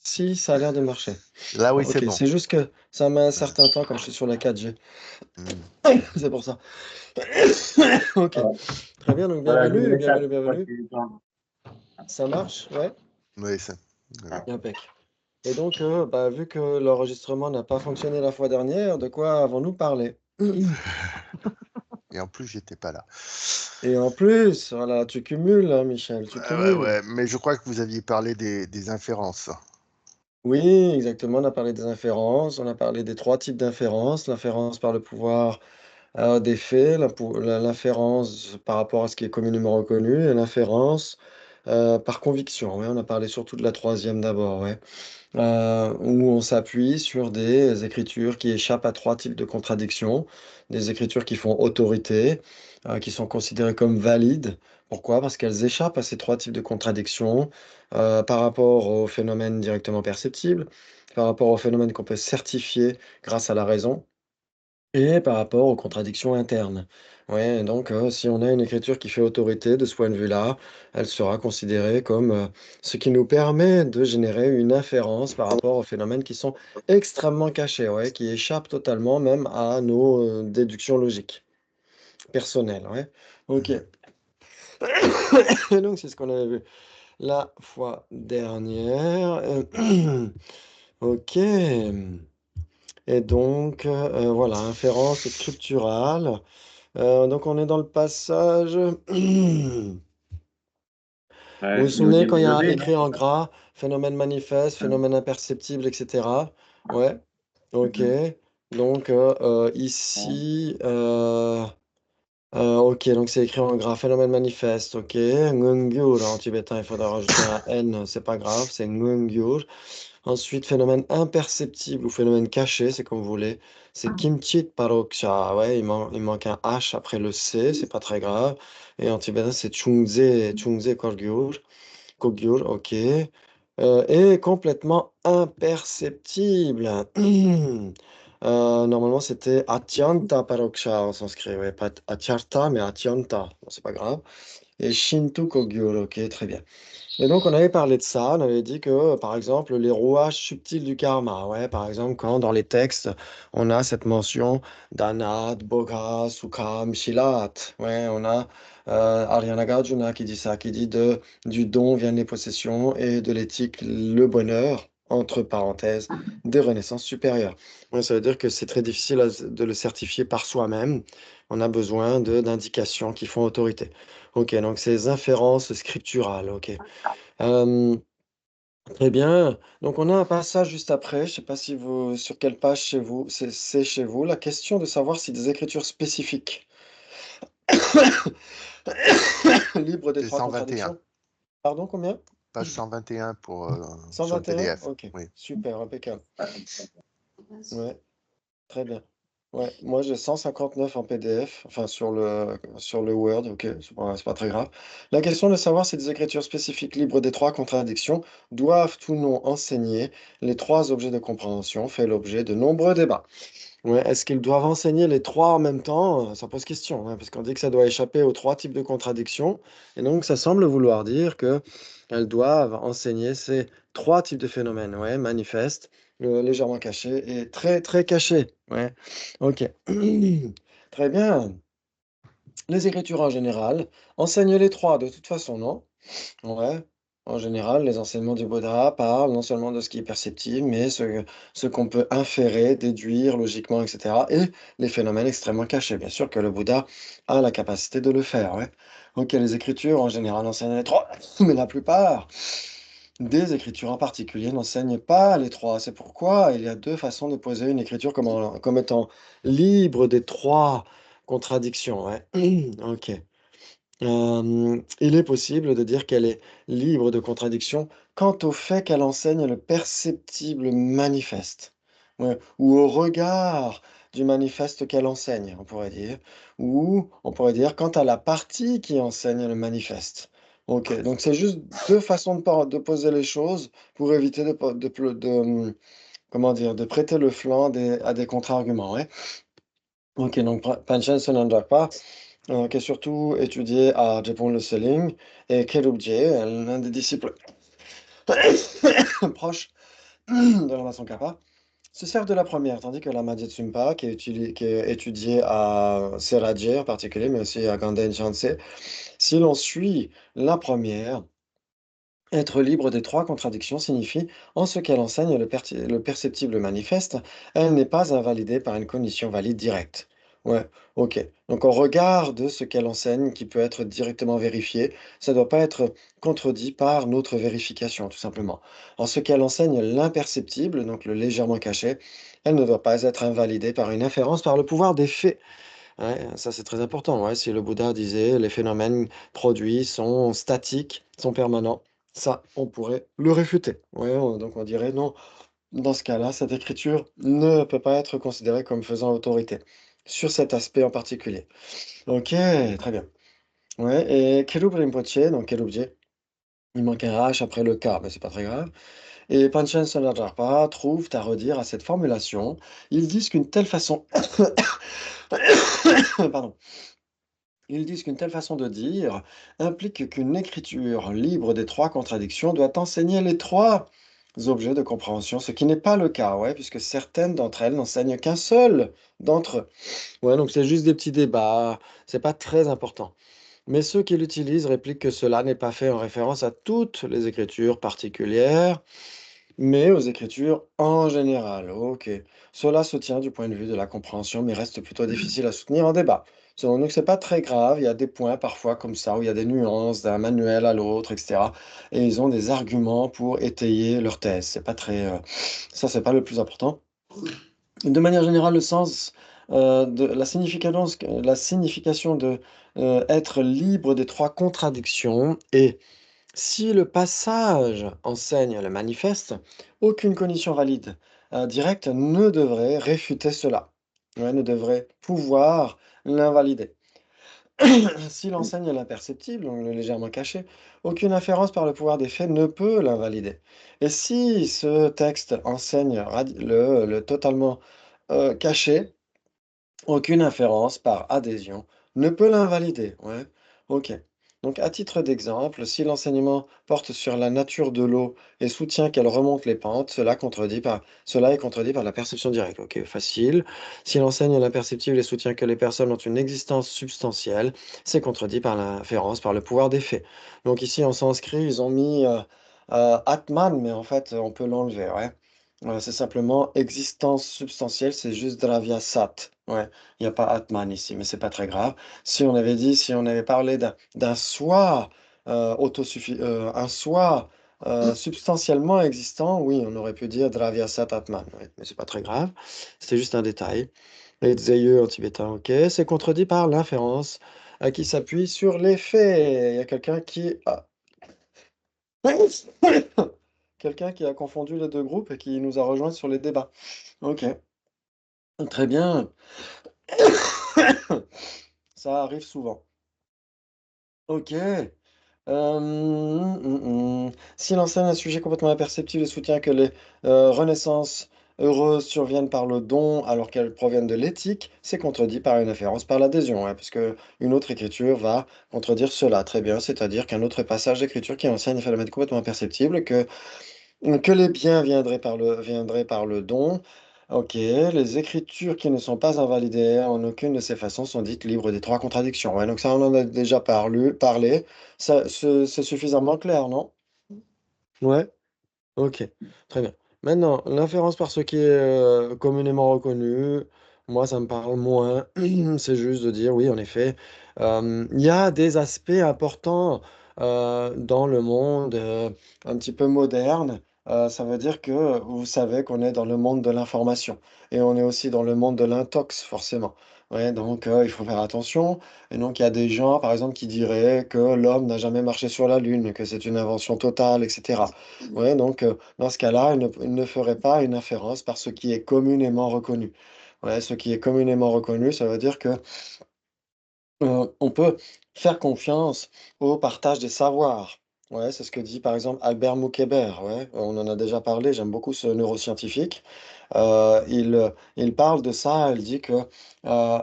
Si, ça a l'air de marcher. Là, oui, c'est Ok, bon. c'est juste que ça met un Ouais. certain temps comme je suis sur la 4G. Hmm. C'est pour ça. Ok, Voilà, très bien, donc voilà, je bienvenue, mets ça bienvenue, pour pas bienvenue. que les gens- Ça marche? Ouais, Oui, c'est. Ouais. impec. Et donc, bah, vu que l'enregistrement n'a pas fonctionné la fois dernière, de quoi avons-nous parlé? Et en plus, j'étais pas là. Et en plus, voilà, tu cumules, hein, Michel, tu Ouais, ouais, cumules. ouais. Mais je crois que vous aviez parlé des inférences. Oui, exactement, on a parlé des inférences, on a parlé des trois types d'inférences, l'inférence par le pouvoir des faits, l'inférence par rapport à ce qui est communément reconnu, et l'inférence par conviction. Ouais, on a parlé surtout de la troisième d'abord, ouais. Où on s'appuie sur des écritures qui échappent à trois types de contradictions, des écritures qui font autorité, qui sont considérées comme valides. Pourquoi? Parce qu'elles échappent à ces trois types de contradictions par rapport aux phénomènes directement perceptibles, par rapport aux phénomènes qu'on peut certifier grâce à la raison et par rapport aux contradictions internes. Ouais, donc si on a une écriture qui fait autorité de ce point de vue-là, elle sera considérée comme ce qui nous permet de générer une inférence par rapport aux phénomènes qui sont extrêmement cachés, ouais, qui échappent totalement même à nos déductions logiques personnelles. Ouais. Ok. Mhm. Et donc c'est ce qu'on avait vu la fois dernière. Ok. Et donc voilà, inférence scripturale. Donc on est dans le passage. Vous Ouais, vous c'est au souvenez quand il y a W, non? écrit en gras, phénomène manifeste, phénomène imperceptible, etc. Ouais, ok. Donc ici, ok, donc c'est écrit en gras, phénomène manifeste, ok. Ngungyur en tibétain, il faudra rajouter un N, c'est pas grave, c'est Ngungyur. Ensuite, phénomène imperceptible ou phénomène caché, c'est comme vous voulez. C'est Kimchit Paroksha. Ouais, il manque un H après le C, c'est pas très grave. Et en tibétain, c'est Chungze Korgyur. Kogyur, ok. Et complètement imperceptible. Normalement, c'était Atyanta Paroksha en sanskrit. Ouais, pas Atyarta, mais Atyanta. Bon, c'est pas grave. Et Shinto Kogyur, ok, très bien. Et donc, on avait parlé de ça, on avait dit que, par exemple, les rouages subtils du karma, ouais, par exemple, quand dans les textes, on a cette mention d'Anat, Boga, Sukham, Shilat, ouais, on a Arya Nagarjuna qui dit ça, qui dit du don viennent les possessions et de l'éthique, le bonheur, entre parenthèses, des renaissances supérieures. Ouais, ça veut dire que c'est très difficile de le certifier par soi-même, on a besoin d'indications qui font autorité. Ok, donc ces inférences scripturales, ok. Euh, Très bien. Donc, on a un passage juste après. Je ne sais pas si vous, sur quelle page chez vous, c'est chez vous. La question de savoir si des écritures spécifiques, libres des C'est trois 121. contradictions. Pardon, combien? Page 121 sur le 121? PDF. Ok, Oui. super, impeccable. Ouais, très bien. Ouais, moi j'ai 159 en PDF, enfin sur le Word, ok, c'est pas très grave. La question de savoir si des écritures spécifiques libres des trois contradictions doivent ou non enseigner les trois objets de compréhension fait l'objet de nombreux débats. Ouais, est-ce qu'ils doivent enseigner les trois en même temps? Ça pose question, hein, parce qu'on dit que ça doit échapper aux trois types de contradictions, et donc ça semble vouloir dire que elles doivent enseigner ces trois types de phénomènes, ouais, manifestes, légèrement cachés et très très cachés. Ouais, ok. Très bien. Les écritures en général enseignent les trois de toute façon, non? Ouais, en général, les enseignements du Bouddha parlent non seulement de ce qui est perceptible, mais ce qu'on peut inférer, déduire logiquement, etc. Et les phénomènes extrêmement cachés. Bien sûr que le Bouddha a la capacité de le faire. Ouais. Ok, les écritures en général enseignent les trois, mais la plupart des écritures en particulier n'enseignent pas les trois. C'est pourquoi il y a deux façons de poser une écriture comme étant libre des trois contradictions. Ouais. Ok. Il est possible de dire qu'elle est libre de contradiction quant au fait qu'elle enseigne le perceptible manifeste, ouais, ou au regard du manifeste qu'elle enseigne, on pourrait dire, ou on pourrait dire quant à la partie qui enseigne le manifeste. Ok, donc c'est juste deux façons de poser les choses pour éviter comment dire, de prêter le flanc à des contre-arguments. Ouais. Ok, donc Panchen Sonandrakpa qui a surtout étudié à Japon le Seling, et Kerubje, l'un des disciples proches de l'invention kappa se servent de la première, tandis que la Madhya qui est étudiée à Serraje en particulier, mais aussi à Ganden Shanse, si l'on suit la première, être libre des trois contradictions signifie, en ce qu'elle enseigne le perceptible manifeste, elle n'est pas invalidée par une cognition valide directe. Ouais, ok. Donc au regard de ce qu'elle enseigne, qui peut être directement vérifié, ça ne doit pas être contredit par notre vérification, tout simplement. En ce qu'elle enseigne l'imperceptible, donc le légèrement caché, elle ne doit pas être invalidée par une inférence par le pouvoir des faits. Ouais, ça c'est très important. Ouais, si le Bouddha disait les phénomènes produits sont statiques, sont permanents, ça on pourrait le réfuter. Ouais, donc on dirait non, dans ce cas-là, cette écriture ne peut pas être considérée comme faisant autorité sur cet aspect en particulier. Ok, très bien. Ouais, et Kelub Rinpoche, donc Kelubje, il manque un H après le K, mais c'est pas très grave. Et Panchen Sonadharpa trouvent à redire à cette formulation, ils disent qu'une telle façon, pardon, ils disent qu'une telle façon de dire implique qu'une écriture libre des trois contradictions doit enseigner les trois objets de compréhension, ce qui n'est pas le cas, ouais, puisque certaines d'entre elles n'enseignent qu'un seul d'entre eux. Ouais, donc c'est juste des petits débats, c'est pas très important. Mais ceux qui l'utilisent répliquent que cela n'est pas fait en référence à toutes les écritures particulières, mais aux écritures en général. Ok. Cela se tient du point de vue de la compréhension, mais reste plutôt difficile à soutenir en débat. Selon nous, c'est pas très grave. Il y a des points parfois comme ça où il y a des nuances d'un manuel à l'autre, etc. Et ils ont des arguments pour étayer leur thèse. C'est pas très, ça, c'est pas le plus important. De manière générale, le sens de la signification de être libre des trois contradictions est si le passage enseigne le manifeste, aucune condition valide directe ne devrait réfuter cela, ouais, ne devrait pouvoir l'invalider. S'il enseigne l'imperceptible, donc le légèrement caché, aucune inférence par le pouvoir des faits ne peut l'invalider. Et si ce texte enseigne le totalement caché, aucune inférence par adhésion ne peut l'invalider. Ouais, ok. Donc, à titre d'exemple, si l'enseignement porte sur la nature de l'eau et soutient qu'elle remonte les pentes, cela est contredit par la perception directe. Ok, facile. S'il enseigne l'imperceptible et soutient que les personnes ont une existence substantielle, c'est contredit par l'inférence, par le pouvoir des faits. Donc, ici, en sanskrit, ils ont mis Atman, mais en fait, on peut l'enlever. Ouais. C'est simplement existence substantielle, c'est juste Dravya Sat. Ouais. Il n'y a pas Atman ici, mais c'est pas très grave. Si on avait parlé d'un soi un soi substantiellement existant, oui, on aurait pu dire Dravyasat Atman, ouais, mais c'est pas très grave. C'est juste un détail. Et Zeyeux en tibétain, ok, c'est contredit par l'inférence qui s'appuie sur les faits. Il y a quelqu'un qui a confondu les deux groupes et qui nous a rejoints sur les débats. Ok, très bien. Ça arrive souvent. Ok. Si l'enseigne un sujet complètement imperceptible et soutient que les renaissances heureuses surviennent par le don alors qu'elles proviennent de l'éthique, c'est contredit par une inférence par l'adhésion, hein, puisque une autre écriture va contredire cela. Très bien, c'est-à-dire qu'un autre passage d'écriture qui enseigne un phénomène complètement imperceptible, que les biens viendraient par le don. Ok, les écritures qui ne sont pas invalidées en aucune de ces façons sont dites libres des trois contradictions. Ouais, donc ça, on en a déjà parlé. Ça, c'est suffisamment clair, non? Ouais, ok, très bien. Maintenant, l'inférence par ce qui est communément reconnu, moi, ça me parle moins. C'est juste de dire, oui, en effet, il y a des aspects importants dans le monde un petit peu moderne. Ça veut dire que vous savez qu'on est dans le monde de l'information et on est aussi dans le monde de l'intox, forcément. Ouais, donc il faut faire attention. Et donc, il y a des gens, par exemple, qui diraient que l'homme n'a jamais marché sur la Lune, que c'est une invention totale, etc. Ouais, donc, dans ce cas-là, il ne ferait pas une inférence par ce qui est communément reconnu. Ouais, ce qui est communément reconnu, ça veut dire que on peut faire confiance au partage des savoirs. Ouais, c'est ce que dit par exemple Albert Moukébert. Ouais, on en a déjà parlé, j'aime beaucoup ce neuroscientifique. Il parle de ça, il dit que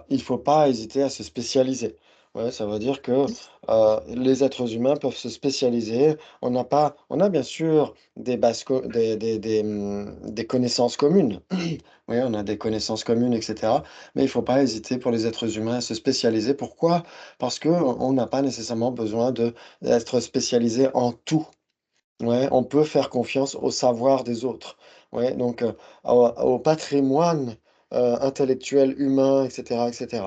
il faut pas hésiter à se spécialiser. Ouais, ça veut dire que les êtres humains peuvent se spécialiser. On a bien sûr des bases, des connaissances communes. Oui, on a des connaissances communes, etc. Mais il ne faut pas hésiter pour les êtres humains à se spécialiser. Pourquoi? Parce que on n'a pas nécessairement besoin d'être spécialisé en tout. Ouais, on peut faire confiance au savoir des autres. Ouais, donc au patrimoine intellectuel humain, etc., etc.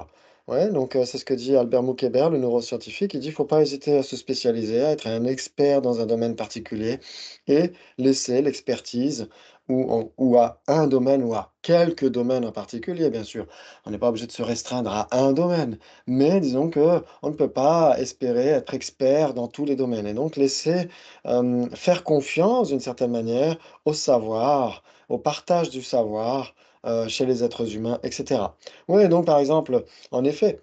Ouais, donc c'est ce que dit Albert Moukébert, le neuroscientifique. Il dit, faut pas hésiter à se spécialiser, à être un expert dans un domaine particulier et laisser l'expertise ou à un domaine ou à quelques domaines en particulier, bien sûr. On n'est pas obligé de se restreindre à un domaine, mais disons que on ne peut pas espérer être expert dans tous les domaines et donc laisser faire confiance d'une certaine manière au savoir, au partage du savoir chez les êtres humains, etc. Oui, donc par exemple, en effet,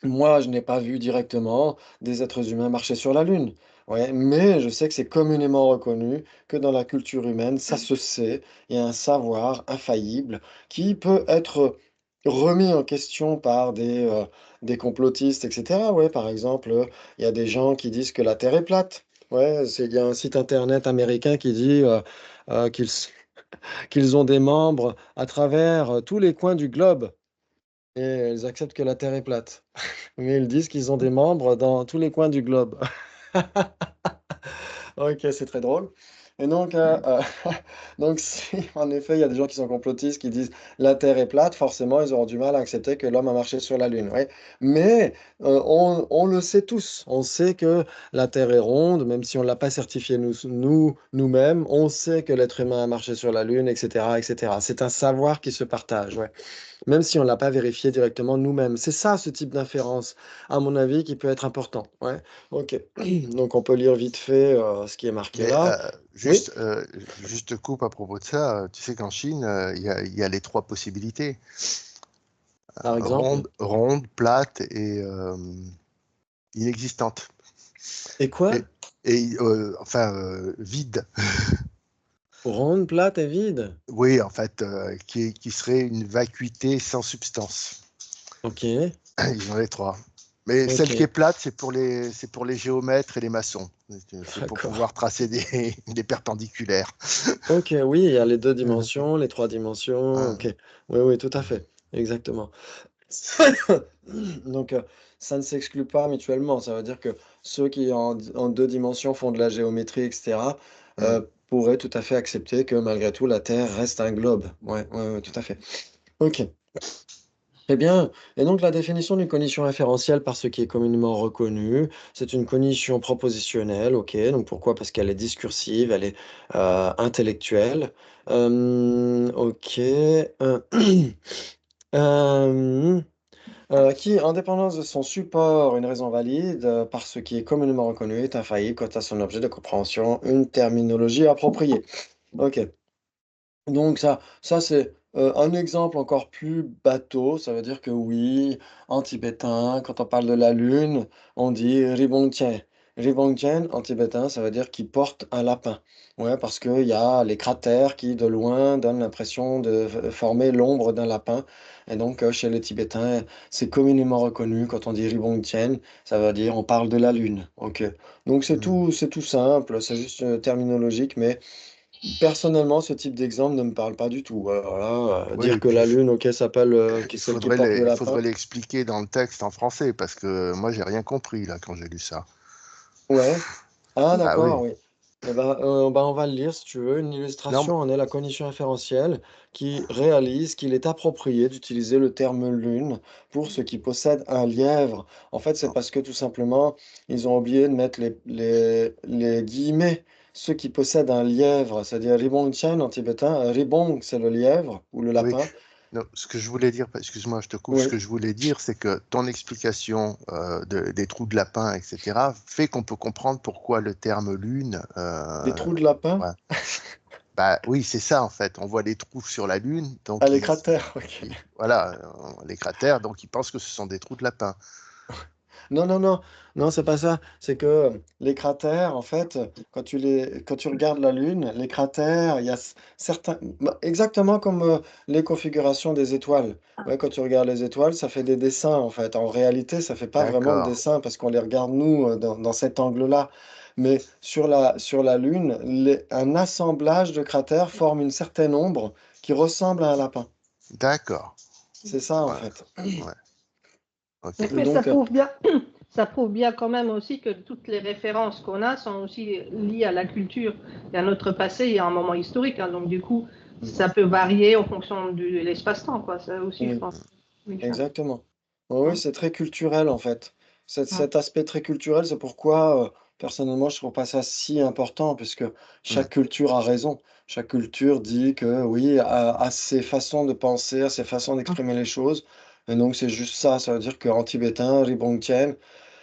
moi, je n'ai pas vu directement des êtres humains marcher sur la Lune. Ouais, mais je sais que c'est communément reconnu que dans la culture humaine, ça se sait, il y a un savoir infaillible qui peut être remis en question par des complotistes, etc. Ouais, par exemple, il y a des gens qui disent que la Terre est plate. Ouais, il y a un site internet américain qui dit qu'ils ont des membres à travers tous les coins du globe et ils acceptent que la Terre est plate. Mais ils disent qu'ils ont des membres dans tous les coins du globe. Ok, c'est très drôle. Et donc, donc si en effet il y a des gens qui sont complotistes qui disent la Terre est plate, forcément ils auront du mal à accepter que l'homme a marché sur la Lune. Ouais. Mais on le sait tous. On sait que la Terre est ronde, même si on ne l'a pas certifié nous-mêmes. On sait que l'être humain a marché sur la Lune, etc., etc. C'est un savoir qui se partage. Ouais. Même si on ne l'a pas vérifié directement nous-mêmes. C'est ça, ce type d'inférence, à mon avis, qui peut être important. Ouais, ok. Donc, on peut lire vite fait ce qui est marqué Mais là. Oui, juste te coupe à propos de ça. Tu sais qu'en Chine, il y a les trois possibilités. par exemple. Ronde, plate et inexistante. Et quoi? Et, enfin, vide. Ronde, plate et vide. Oui, en fait, qui serait une vacuité sans substance. Ok, Ils ont les trois. Mais celle qui est ok, plate, c'est pour les géomètres et les maçons. C'est pour d'accord. pouvoir tracer des perpendiculaires. Ok, oui, il y a les deux dimensions, les trois dimensions. Ok, Hein. oui, oui, tout à fait. Exactement. Donc, ça ne s'exclut pas mutuellement. Ça veut dire que ceux qui en deux dimensions font de la géométrie, etc., Hum. pourraient tout à fait accepter que malgré tout, la Terre reste un globe. Ouais, ouais, ouais, tout à fait. Ok, très bien. Et donc, la définition d'une cognition inférentielle par ce qui est communément reconnu, c'est une cognition propositionnelle. Ok, donc pourquoi? Parce qu'elle est discursive, elle est intellectuelle. Ok. euh, qui, en dépendance de son support, une raison valide, par ce qui est communément reconnu, est infaillible quant à son objet de compréhension, une terminologie appropriée. Ok. Donc ça c'est un exemple encore plus bateau. Ça veut dire que oui, en tibétain, quand on parle de la lune, on dit Ribongchen. Ribongchen, en tibétain, ça veut dire qu'il porte un lapin. Ouais, parce qu'il y a les cratères qui, de loin, donnent l'impression de former l'ombre d'un lapin. Et donc, chez les Tibétains, c'est communément reconnu. Quand on dit Ribongchen, ça veut dire on parle de la lune. Ok. Donc, Hum. c'est tout simple. C'est juste terminologique, mais personnellement, ce type d'exemple ne me parle pas du tout. Alors là, Oui, dire et que puis la Lune, ok, s'appelle qui celle qui porte le il lapin. faudrait l'expliquer dans le texte en français parce que moi, j'ai rien compris là quand j'ai lu ça. Ouais. Ah, Ah d'accord, oui. oui. Eh ben, on va le lire si tu veux. Une Non, illustration en est la cognition inférentielle qui réalise qu'il est approprié d'utiliser le terme lune pour ce qui possède un lièvre. En fait, c'est parce que tout simplement, ils ont oublié de mettre les guillemets. Ceux qui possèdent un lièvre, c'est-à-dire ribongchen en tibétain. Ribong, c'est le lièvre ou le oui. lapin. Non, ce que je voulais dire, excuse-moi, je te coupe, ce Oui. que je voulais dire, c'est que ton explication des trous de lapin, etc., fait qu'on peut comprendre pourquoi le terme lune. Des trous de lapin? Ouais. Bah oui, c'est ça en fait. On voit les trous sur la lune, Ah, donc les cratères, ok. voilà, les cratères, donc ils pensent que ce sont des trous de lapin. Non, non, non, non, c'est pas ça. C'est que les cratères, en fait, quand tu regardes la Lune, les cratères, il y a certains, bah, exactement comme les configurations des étoiles. Ouais, quand tu regardes les étoiles, ça fait des dessins, en fait. En réalité, ça fait pas vraiment de D'accord, dessin parce qu'on les regarde, nous, dans cet angle-là. Mais sur la Lune, un assemblage de cratères forme une certaine ombre qui ressemble à un lapin. d'accord. C'est ça, en Ouais, fait. ouais. Ok. Et Mais ça donc, prouve bien, ça prouve bien quand même aussi que toutes les références qu'on a sont aussi liées à la culture et à notre passé et à un moment historique, hein. Donc du coup, ça peut varier en fonction de l'espace-temps, quoi. Ça aussi, je oui. pense. Oui, Exactement. Oui, oui, hein, c'est très culturel en fait. hein, Cet aspect très culturel, c'est pourquoi personnellement je trouve pas ça si important, puisque Hmm. chaque culture a raison. Chaque culture dit que oui, a ses façons de penser, a ses façons hein. d'exprimer les choses. Et donc c'est juste ça. Ça veut dire qu'en tibétain, Rinpoche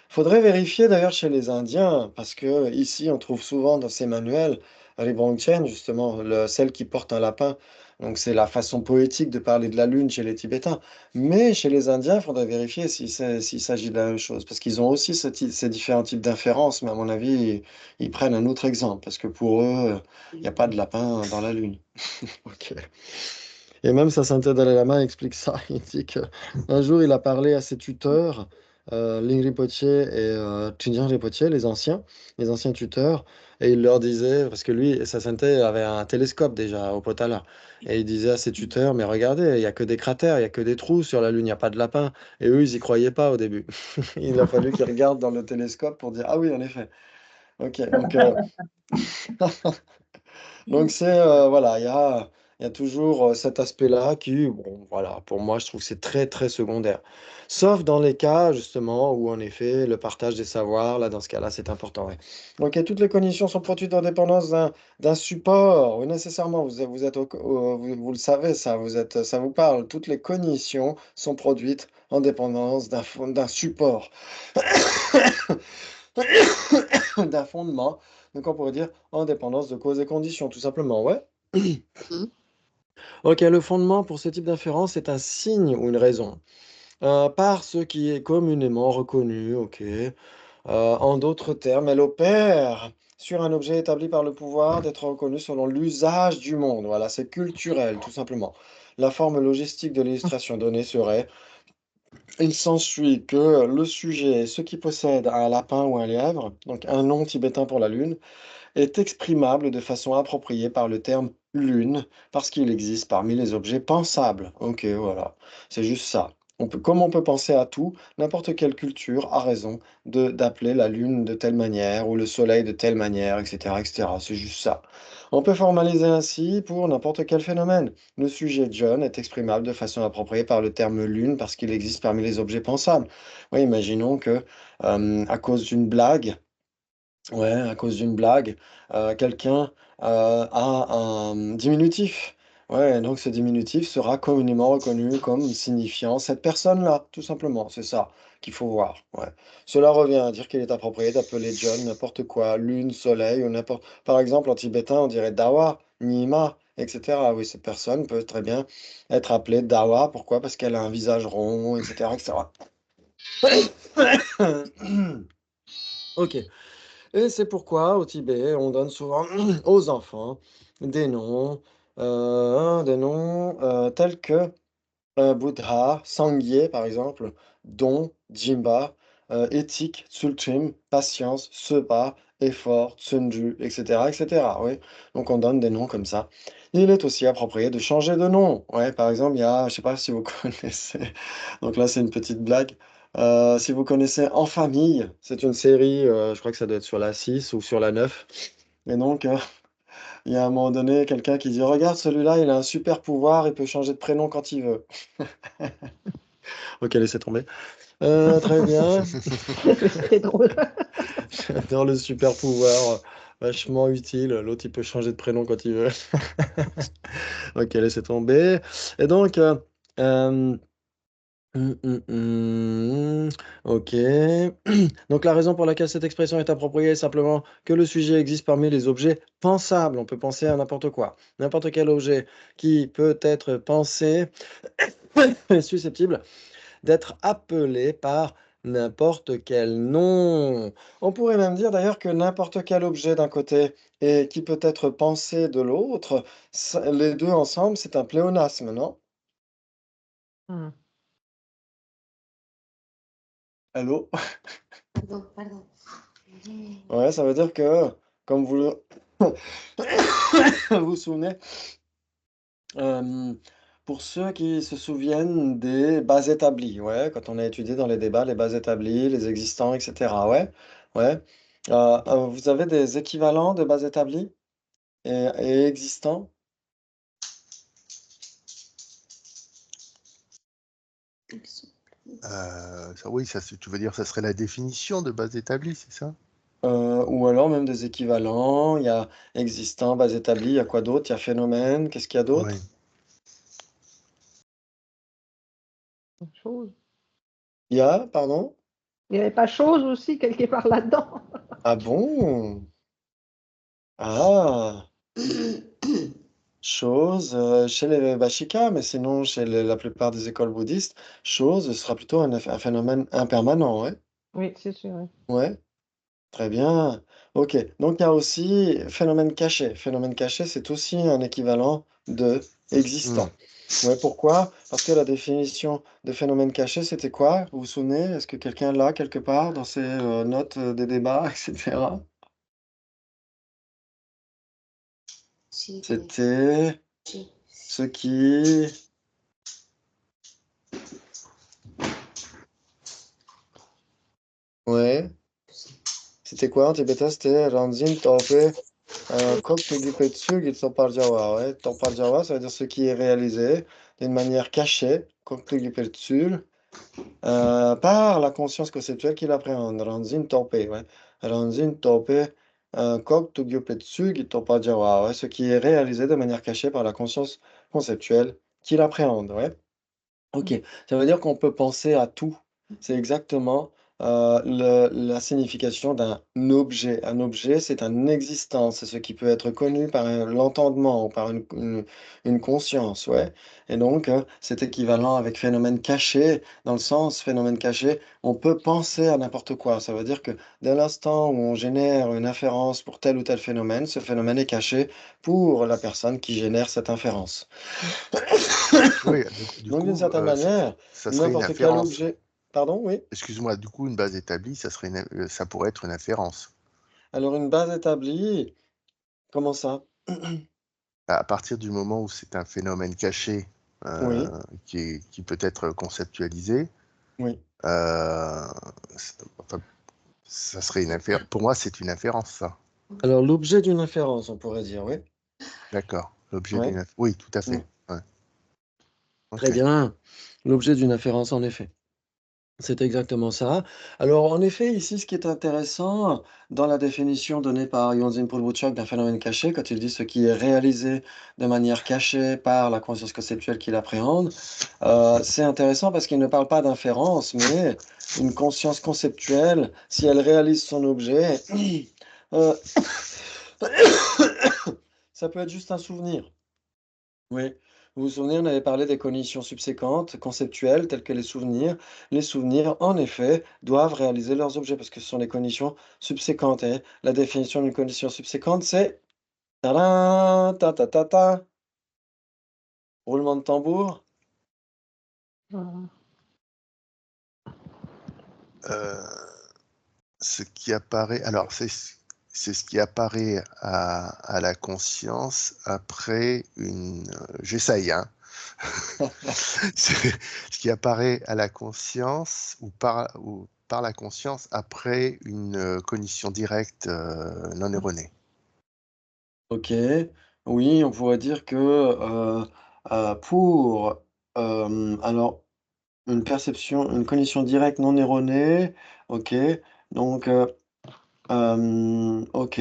faudrait vérifier d'ailleurs chez les Indiens, parce que ici on trouve souvent dans ces manuels Rinpoche, justement, celle qui porte un lapin. Donc c'est la façon poétique de parler de la lune chez les Tibétains. Mais chez les Indiens, il faudrait vérifier s'il s'agit de la même chose, parce qu'ils ont aussi ces différents types d'inférences, mais à mon avis, ils prennent un autre exemple, parce que pour eux, il n'y a pas de lapin dans la lune. Ok. Et même sa sainteté Dalai Lama explique ça. Il dit que un jour, il a parlé à ses tuteurs, Ling Rinpoche et Chunjang Rinpoche, les anciens tuteurs, et il leur disait, parce que lui, sa sainteté avait un télescope déjà au Potala, et il disait à ses tuteurs, mais regardez, il n'y a que des cratères, il n'y a que des trous sur la Lune, il n'y a pas de lapin. Et eux, ils n'y croyaient pas au début. Il a fallu qu'ils regardent dans le télescope pour dire, ah oui, en effet. Ok, donc donc c'est voilà, il y a toujours cet aspect-là qui, bon, voilà, pour moi, je trouve que c'est très, très secondaire. Sauf dans les cas, justement, où en effet, le partage des savoirs, là, dans ce cas-là, c'est important. Ouais. Donc, toutes les conditions sont produites en dépendance d'un support. Oui, nécessairement, vous êtes vous le savez, ça, ça vous parle. Toutes les cognitions sont produites en dépendance d'un support, d'un fondement. Donc, on pourrait dire en dépendance de causes et conditions, tout simplement. Ouais. Mhm. Ok, le fondement pour ce type d'inférence est un signe ou une raison, par ce qui est communément reconnu, ok. En d'autres termes, elle opère sur un objet établi par le pouvoir d'être reconnu selon l'usage du monde. Voilà, c'est culturel, tout simplement. La forme logistique de l'illustration donnée serait, il s'ensuit que le sujet, ce qui possède un lapin ou un lièvre, donc un nom tibétain pour la lune, est exprimable de façon appropriée par le terme lune, parce qu'il existe parmi les objets pensables. Ok, voilà, c'est juste ça. Comme on peut penser à tout, n'importe quelle culture a raison d'appeler la lune de telle manière ou le soleil de telle manière, etc., etc. C'est juste ça. On peut formaliser ainsi pour n'importe quel phénomène. Le sujet John est exprimable de façon appropriée par le terme lune parce qu'il existe parmi les objets pensables. Oui, imaginons que à cause d'une blague, ouais, à cause d'une blague, quelqu'un a un diminutif. Ouais, donc ce diminutif sera communément reconnu comme signifiant cette personne-là, tout simplement. C'est ça qu'il faut voir. Ouais. Cela revient à dire qu'il est approprié d'appeler John n'importe quoi, lune, soleil ou n'importe. Par exemple, en tibétain, on dirait Dawa, Nima, etc. Oui, cette personne peut très bien être appelée Dawa. Pourquoi? Parce qu'elle a un visage rond, etc., etc. Ok. Et c'est pourquoi au Tibet, on donne souvent aux enfants des noms tels que Buddha, Sangye par exemple, Don, Jimba, éthique, Tsultrim, patience, Seba, effort, Tsunju, etc., etc. Oui. Donc on donne des noms comme ça. Il est aussi approprié de changer de nom. Ouais, par exemple, il y a, je sais pas si vous connaissez, donc là c'est une petite blague. Si vous connaissez En Famille, c'est une série, je crois que ça doit être sur la 6 ou sur la 9. Et donc, il y a un moment donné quelqu'un qui dit, regarde celui-là, il a un super pouvoir, il peut changer de prénom quand il veut. Ok, laissez tomber. Très bien. C'est drôle. J'adore le super pouvoir, vachement utile. L'autre, il peut changer de prénom quand il veut. Ok, laissez tomber. Et donc, euh, ok. Donc, la raison pour laquelle cette expression est appropriée est simplement que le sujet existe parmi les objets pensables. On peut penser à n'importe quoi. N'importe quel objet qui peut être pensé est susceptible d'être appelé par N'importe quel nom. On pourrait même dire d'ailleurs que n'importe quel objet d'un côté et qui peut être pensé de l'autre, les deux ensemble, c'est un pléonasme, non? Hmm. Allô? Pardon. Ouais, ça veut dire que, comme vous le vous souvenez, pour ceux qui se souviennent des bases établies, ouais, quand on a étudié dans les débats les bases établies, les existants, etc. Ouais, ouais. Vous avez des équivalents de bases établies et existants? Oui, tu veux dire, ça serait la définition de base établie, c'est ça? Ou alors même des équivalents, il y a existant, base établie, il y a quoi d'autre? Il y a phénomène, qu'est-ce qu'il y a d'autre? Oui. Chose. Il y a, pardon? Il n'y avait pas chose aussi quelque part là-dedans. Ah bon? Ah, chose, chez les Bashika, mais sinon chez la plupart des écoles bouddhistes, chose sera plutôt un phénomène impermanent, ouais? Oui, c'est sûr. Oui. Ouais, très bien. Ok, donc il y a aussi phénomène caché. Phénomène caché, c'est aussi un équivalent de Hmm. existant. Ouais, pourquoi? Parce que la définition de phénomène caché, c'était quoi? Vous vous souvenez? Est-ce que quelqu'un l'a quelque part dans ses notes des débats, etc.? C'était ce qui... Ouais. C'était quoi en tibétain? C'était Ranjin Tope Kok Tugipetsu Gitsompar Jawa. Ouais, Tompar Jawa, ça veut dire ce qui est réalisé d'une manière cachée, Kok Tugipetsu, par la conscience conceptuelle qui l'appréhende. Ranjin Tope, ouais. Ranjin Tope Kok Tugipetsu Gitsompar Jawa. Ouais, ce qui est réalisé de manière cachée par la conscience conceptuelle qui l'appréhende, ouais. Ok, ça veut dire qu'on peut penser à tout. C'est exactement la signification d'un objet. Un objet, c'est un existence, c'est ce qui peut être connu par l'entendement ou par une conscience, ouais. Et donc, c'est équivalent avec phénomène caché, dans le sens phénomène caché, on peut penser à n'importe quoi. Ça veut dire que dès l'instant où on génère une inférence pour tel ou tel phénomène, ce phénomène est caché pour la personne qui génère cette inférence. Oui, du Donc, d'une coup, certaine manière, ça serait une n'importe quel inférence. objet. Pardon, oui. Excuse-moi, du coup, une base établie, ça pourrait être une inférence. Alors, une base établie, comment ça? À partir du moment où c'est un phénomène caché Oui, qui peut être conceptualisé, oui. enfin, ça serait une inférence. Pour moi, c'est une inférence, ça. Alors, l'objet d'une inférence, on pourrait dire, oui. D'accord. L'objet Ouais. d'une. Oui, tout à Mm. fait. Ouais. Très Ok. bien. L'objet d'une inférence, en effet. C'est exactement ça. Alors, en effet, ici, ce qui est intéressant dans la définition donnée par Yonzin Pulbuchok d'un phénomène caché, quand il dit ce qui est réalisé de manière cachée par la conscience conceptuelle qu'il appréhende, c'est intéressant parce qu'il ne parle pas d'inférence, mais une conscience conceptuelle, si elle réalise son objet, euh, ça peut être juste un souvenir. Oui. Vous vous souvenez, on avait parlé des cognitions subséquentes, conceptuelles, telles que les souvenirs. Les souvenirs, en effet, doivent réaliser leurs objets parce que ce sont des cognitions subséquentes. Et la définition d'une cognition subséquente, c'est tadam, ta ta ta ta, roulement de tambour. Voilà. Euh, Ce qui apparaît. Alors, c'est ce qui apparaît à la conscience après une. J'essaye, hein. C'est ce qui apparaît à la conscience ou par la conscience après une cognition directe non erronée. Ok. Oui, on pourrait dire que pour alors une perception, une cognition directe non erronée. Ok. Donc ok.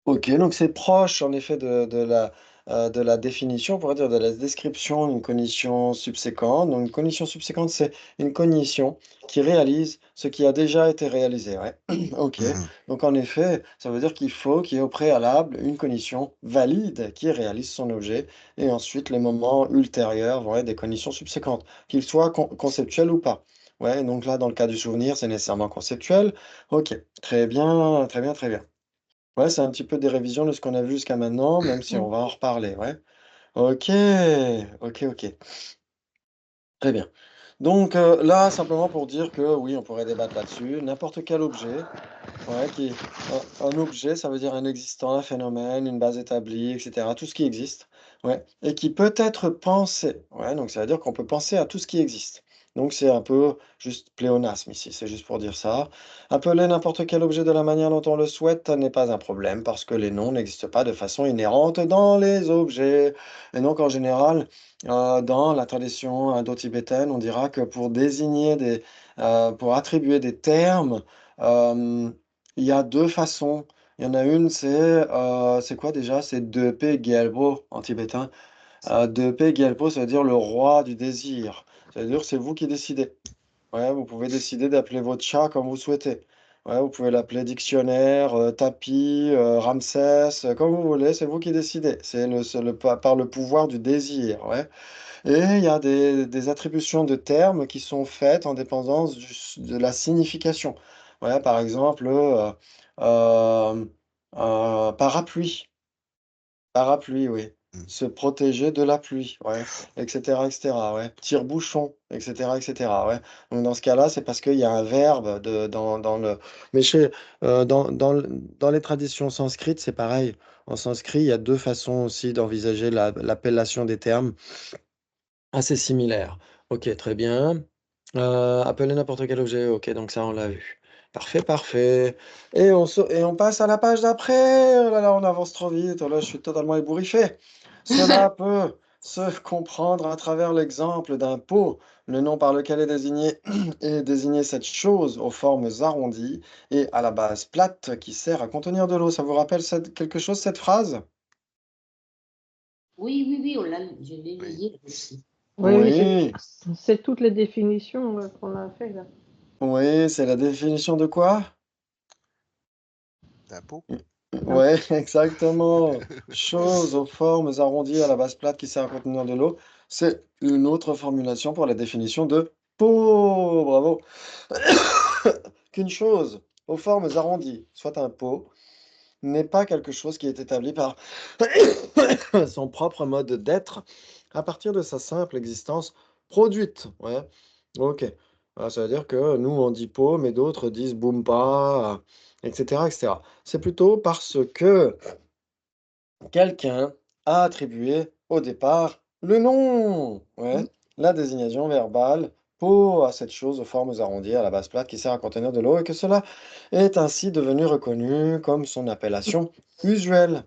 Ok, donc c'est proche en effet de la de la définition, on pourrait dire de la description d'une cognition subséquente. Donc, une cognition subséquente, c'est une cognition qui réalise ce qui a déjà été réalisé. Ouais. Ok. Mhm. Donc, en effet, ça veut dire qu'il faut qu'il y ait au préalable une cognition valide qui réalise son objet, et ensuite, les moments ultérieurs vont être des cognitions subséquentes, qu'ils soient conceptuels ou pas. Ouais, donc là, dans le cas du souvenir, c'est nécessairement conceptuel. Ok, très bien, très bien, très bien. Ouais, c'est un petit peu des révisions de ce qu'on a vu jusqu'à maintenant, même si on va en reparler, ouais. Ok, ok, ok. Très bien. Donc là, simplement pour dire que oui, on pourrait débattre là-dessus. N'importe quel objet, ouais, un objet, ça veut dire un existant, un phénomène, une base établie, etc. Tout ce qui existe, ouais, et qui peut être pensé. Ouais, donc ça veut dire qu'on peut penser à tout ce qui existe. Donc c'est un peu juste pléonasme ici, c'est juste pour dire ça. Appeler n'importe quel objet de la manière dont on le souhaite n'est pas un problème parce que les noms n'existent pas de façon inhérente dans les objets. Et donc en général, dans la tradition indo-tibétaine, on dira que pour désigner pour attribuer des termes, euh, il y a deux façons. Il y en a une, c'est quoi déjà? C'est Depe Gyalpo en tibétain. Depe Gyalpo, ça veut dire le roi du désir. Ça veut dire que c'est vous qui décidez. Ouais, vous pouvez décider d'appeler votre chat comme vous souhaitez. Ouais, vous pouvez l'appeler dictionnaire, tapis, Ramsès, comme vous voulez, c'est vous qui décidez. Par le pouvoir du désir. Ouais. Et il y a des attributions de termes qui sont faites en dépendance de la signification. Ouais, par exemple, euh, parapluie. Parapluie, oui. Se protéger de la pluie, ouais, etc., etc., ouais. Tire-bouchon, etc., etc., ouais. Donc dans ce cas-là, c'est parce qu'il y a un verbe dans le... Mais dans les traditions sanskrites, c'est pareil. En sanskrit, il y a deux façons aussi d'envisager l'appellation des termes assez similaires. Ok, très bien. Appeler n'importe quel objet, ok, donc ça, on l'a vu. Parfait, parfait. Et on passe à la page d'après. Oh là là, on avance trop vite. Oh là, je suis totalement ébouriffé. Cela peut se comprendre à travers l'exemple d'un pot, le nom par lequel est désigné cette chose aux formes arrondies et à la base plate qui sert à contenir de l'eau. Ça vous rappelle quelque chose, cette phrase? Oui, oui, oui, je l'ai lu Oui. hier aussi. Oui, oui, Oui, c'est toutes les définitions qu'on a fait là. oui, c'est la définition de quoi? D'impôt. Ouais, exactement. Chose aux formes arrondies à la base plate qui sert à contenir de l'eau. C'est une autre formulation pour la définition de pot. Bravo. Qu'une chose aux formes arrondies, soit un pot, n'est pas quelque chose qui est établi par son propre mode d'être à partir de sa simple existence produite. Ouais. Ok. Ça veut dire que nous, on dit pot, mais d'autres disent boompa, etc., etc. C'est plutôt parce que quelqu'un a attribué au départ le nom. Ouais. Oui, La désignation verbale pot à cette chose aux formes arrondies à la base plate qui sert à contenir de l'eau et que cela est ainsi devenu reconnu comme son appellation usuelle.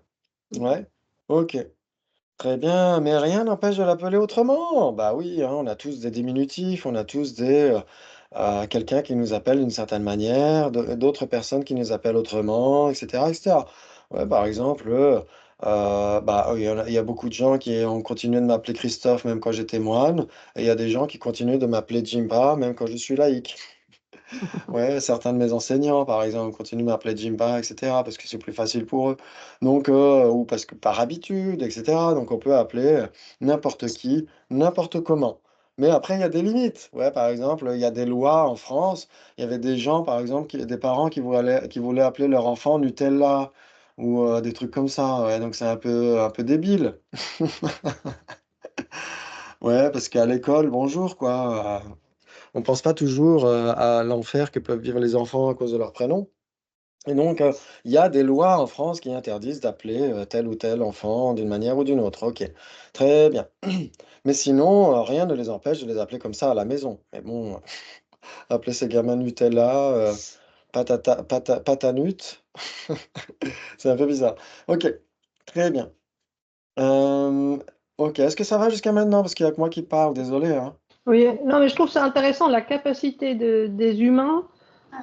Ouais. Ok. Très bien, mais rien n'empêche de l'appeler autrement. Bah oui, hein, on a tous des diminutifs, on a tous quelqu'un qui nous appelle d'une certaine manière, d'autres personnes qui nous appellent autrement, etc., etc. Ouais, par exemple, bah, il y a beaucoup de gens qui ont continué de m'appeler Christophe même quand j'étais moine, et il y a des gens qui continuent de m'appeler Jimpa même quand je suis laïc. Ouais, certains de mes enseignants, par exemple, continuent de m'appeler Jimba, etc., parce que c'est plus facile pour eux. Donc, ou parce que par habitude, etc. Donc, on peut appeler n'importe qui, n'importe comment. Mais après, il y a des limites. Ouais, par exemple, il y a des lois en France. Il y avait des gens, par exemple, des parents qui voulaient appeler leur enfant Nutella ou des trucs comme ça. Ouais, donc, c'est un peu débile. Ouais, parce qu'à l'école, bonjour, quoi. On pense pas toujours à l'enfer que peuvent vivre les enfants à cause de leur prénom. Et donc, il y a des lois en France qui interdisent d'appeler tel ou tel enfant d'une manière ou d'une autre. Ok, très bien. Mais sinon, rien ne les empêche de les appeler comme ça à la maison. Mais bon, appeler ces gamins Nutella, patanut, c'est un peu bizarre. Ok, très bien. Euh, ok, est-ce que ça va jusqu'à maintenant? Parce qu'il n'y a que moi qui parle, désolé, hein. Oui, non, mais je trouve ça intéressant la capacité des humains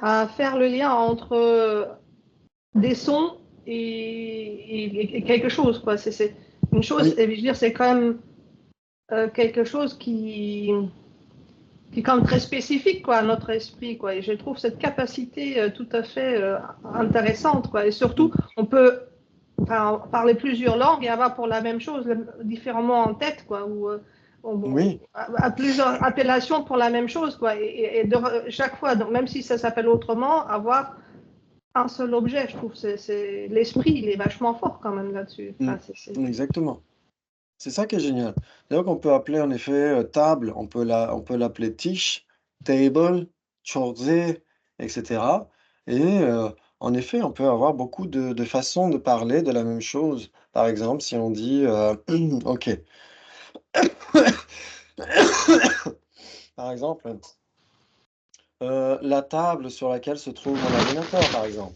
à faire le lien entre des sons et quelque chose, quoi. une chose, Oui, et je veux dire, c'est quand même quelque chose qui est quand même très spécifique quoi, à notre esprit. Quoi. Et je trouve cette capacité tout à fait intéressante. Quoi. Et surtout, on peut parler plusieurs langues et avoir pour la même chose différemment en tête. Quoi, ou oui, à plusieurs appellations pour la même chose. Quoi. Et chaque fois, donc, même si ça s'appelle autrement, avoir un seul objet, je trouve l'esprit, il est vachement fort quand même là-dessus. mm, Enfin, exactement. C'est ça qui est génial. C'est-à-dire qu'on peut appeler en effet table, on peut l'appeler tisch, table, chorze, etc. Et en effet, on peut avoir beaucoup de façons de parler de la même chose. Par exemple, si on dit OK. Par exemple, la table sur laquelle se trouve mon ordinateur, par exemple.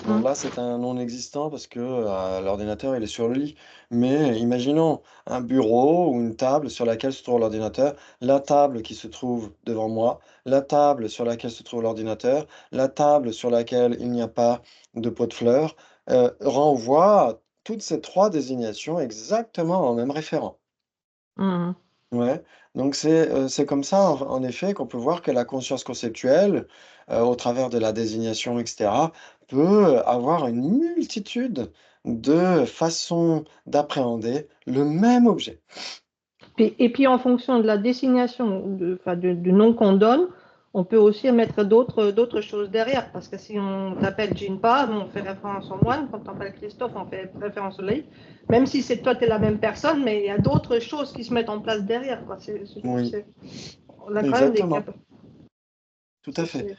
Bon, Hum, là, c'est un non existant parce que l'ordinateur, il est sur le lit. Mais imaginons un bureau ou une table sur laquelle se trouve l'ordinateur, la table qui se trouve devant moi, la table sur laquelle se trouve l'ordinateur, la table sur laquelle il n'y a pas de pot de fleurs, renvoie toutes ces trois désignations exactement au même référent. hum. Ouais, donc c'est comme ça en effet qu'on peut voir que la conscience conceptuelle, au travers de la désignation et cetera, peut avoir une multitude de façons d'appréhender le même objet. Et puis en fonction de la désignation enfin, du nom qu'on donne, on peut aussi mettre d'autres choses derrière. Parce que si on t'appelle Jinpa, on fait référence au moine. Quand on t'appelle Christophe, on fait référence au laïc. Même si c'est toi, tu es la même personne, mais il y a d'autres choses qui se mettent en place derrière. Quoi. Oui, On a quand même des exactement, capacités. tout à fait.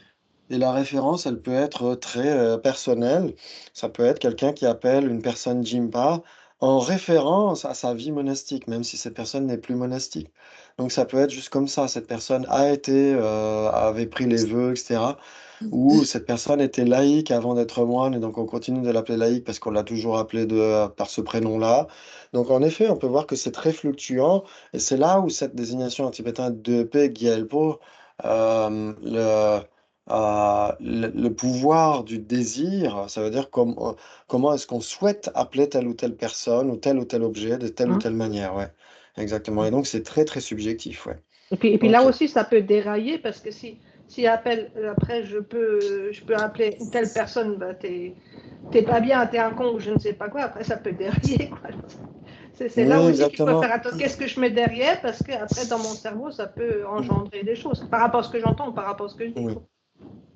Et la référence, elle peut être très, personnelle. Ça peut être quelqu'un qui appelle une personne Jimpa en référence à sa vie monastique, même si cette personne n'est plus monastique. Donc ça peut être juste comme ça, cette personne a été, avait pris les vœux et cetera, ou cette personne était laïque avant d'être moine et donc on continue de l'appeler laïque parce qu'on l'a toujours appelé par ce prénom-là. Donc en effet, on peut voir que c'est très fluctuant et c'est là où cette désignation en tibétain de Pe Gyalpo, le le pouvoir du désir, ça veut dire comment est-ce qu'on souhaite appeler telle ou telle personne ou tel objet de telle ou telle manière, ouais. Exactement. Et donc, c'est très, très subjectif, ouais. Et puis là Ok. aussi, ça peut dérailler parce que si appelle, après, je peux appeler une telle personne, bah, t'es pas bien, t'es un con ou je ne sais pas quoi, après, ça peut dérailler. Quoi. C'est Oui, là aussi qu'il faut faire exactement. attention. Qu'est-ce que je mets derrière? Parce qu'après, dans mon cerveau, ça peut engendrer des choses par rapport à ce que j'entends, par rapport à ce que je dis. Oui. Quoi.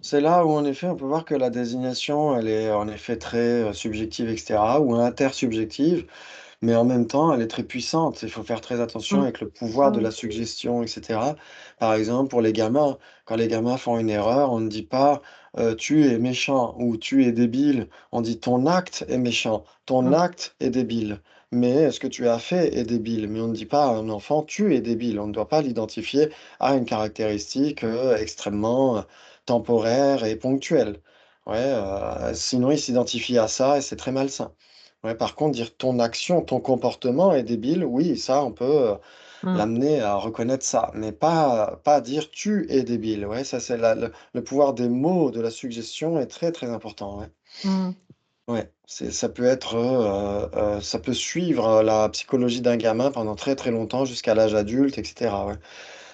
C'est là où, en effet, on peut voir que la désignation, elle est en effet très subjective, etc., ou intersubjective. Mais en même temps, elle est très puissante. Il faut faire très attention Mm. avec le pouvoir de la suggestion, etc. Par exemple, pour les gamins, quand les gamins font une erreur, on ne dit pas tu es méchant ou tu es débile. On dit ton acte est méchant, ton Mm. acte est débile. Mais ce que tu as fait est débile. Mais on ne dit pas à un enfant tu es débile. On ne doit pas l'identifier à une caractéristique extrêmement temporaire et ponctuelle. Ouais, sinon, il s'identifie à ça et c'est très malsain. Ouais, par contre, dire ton action, ton comportement est débile, oui, ça, on peut Mm. l'amener à reconnaître ça, mais pas dire tu es débile. Ouais, ça, c'est le pouvoir des mots, de la suggestion est très, très important. Ouais, Mm. ouais, ça peut être, ça peut suivre la psychologie d'un gamin pendant très, très longtemps jusqu'à l'âge adulte, etc. Ouais.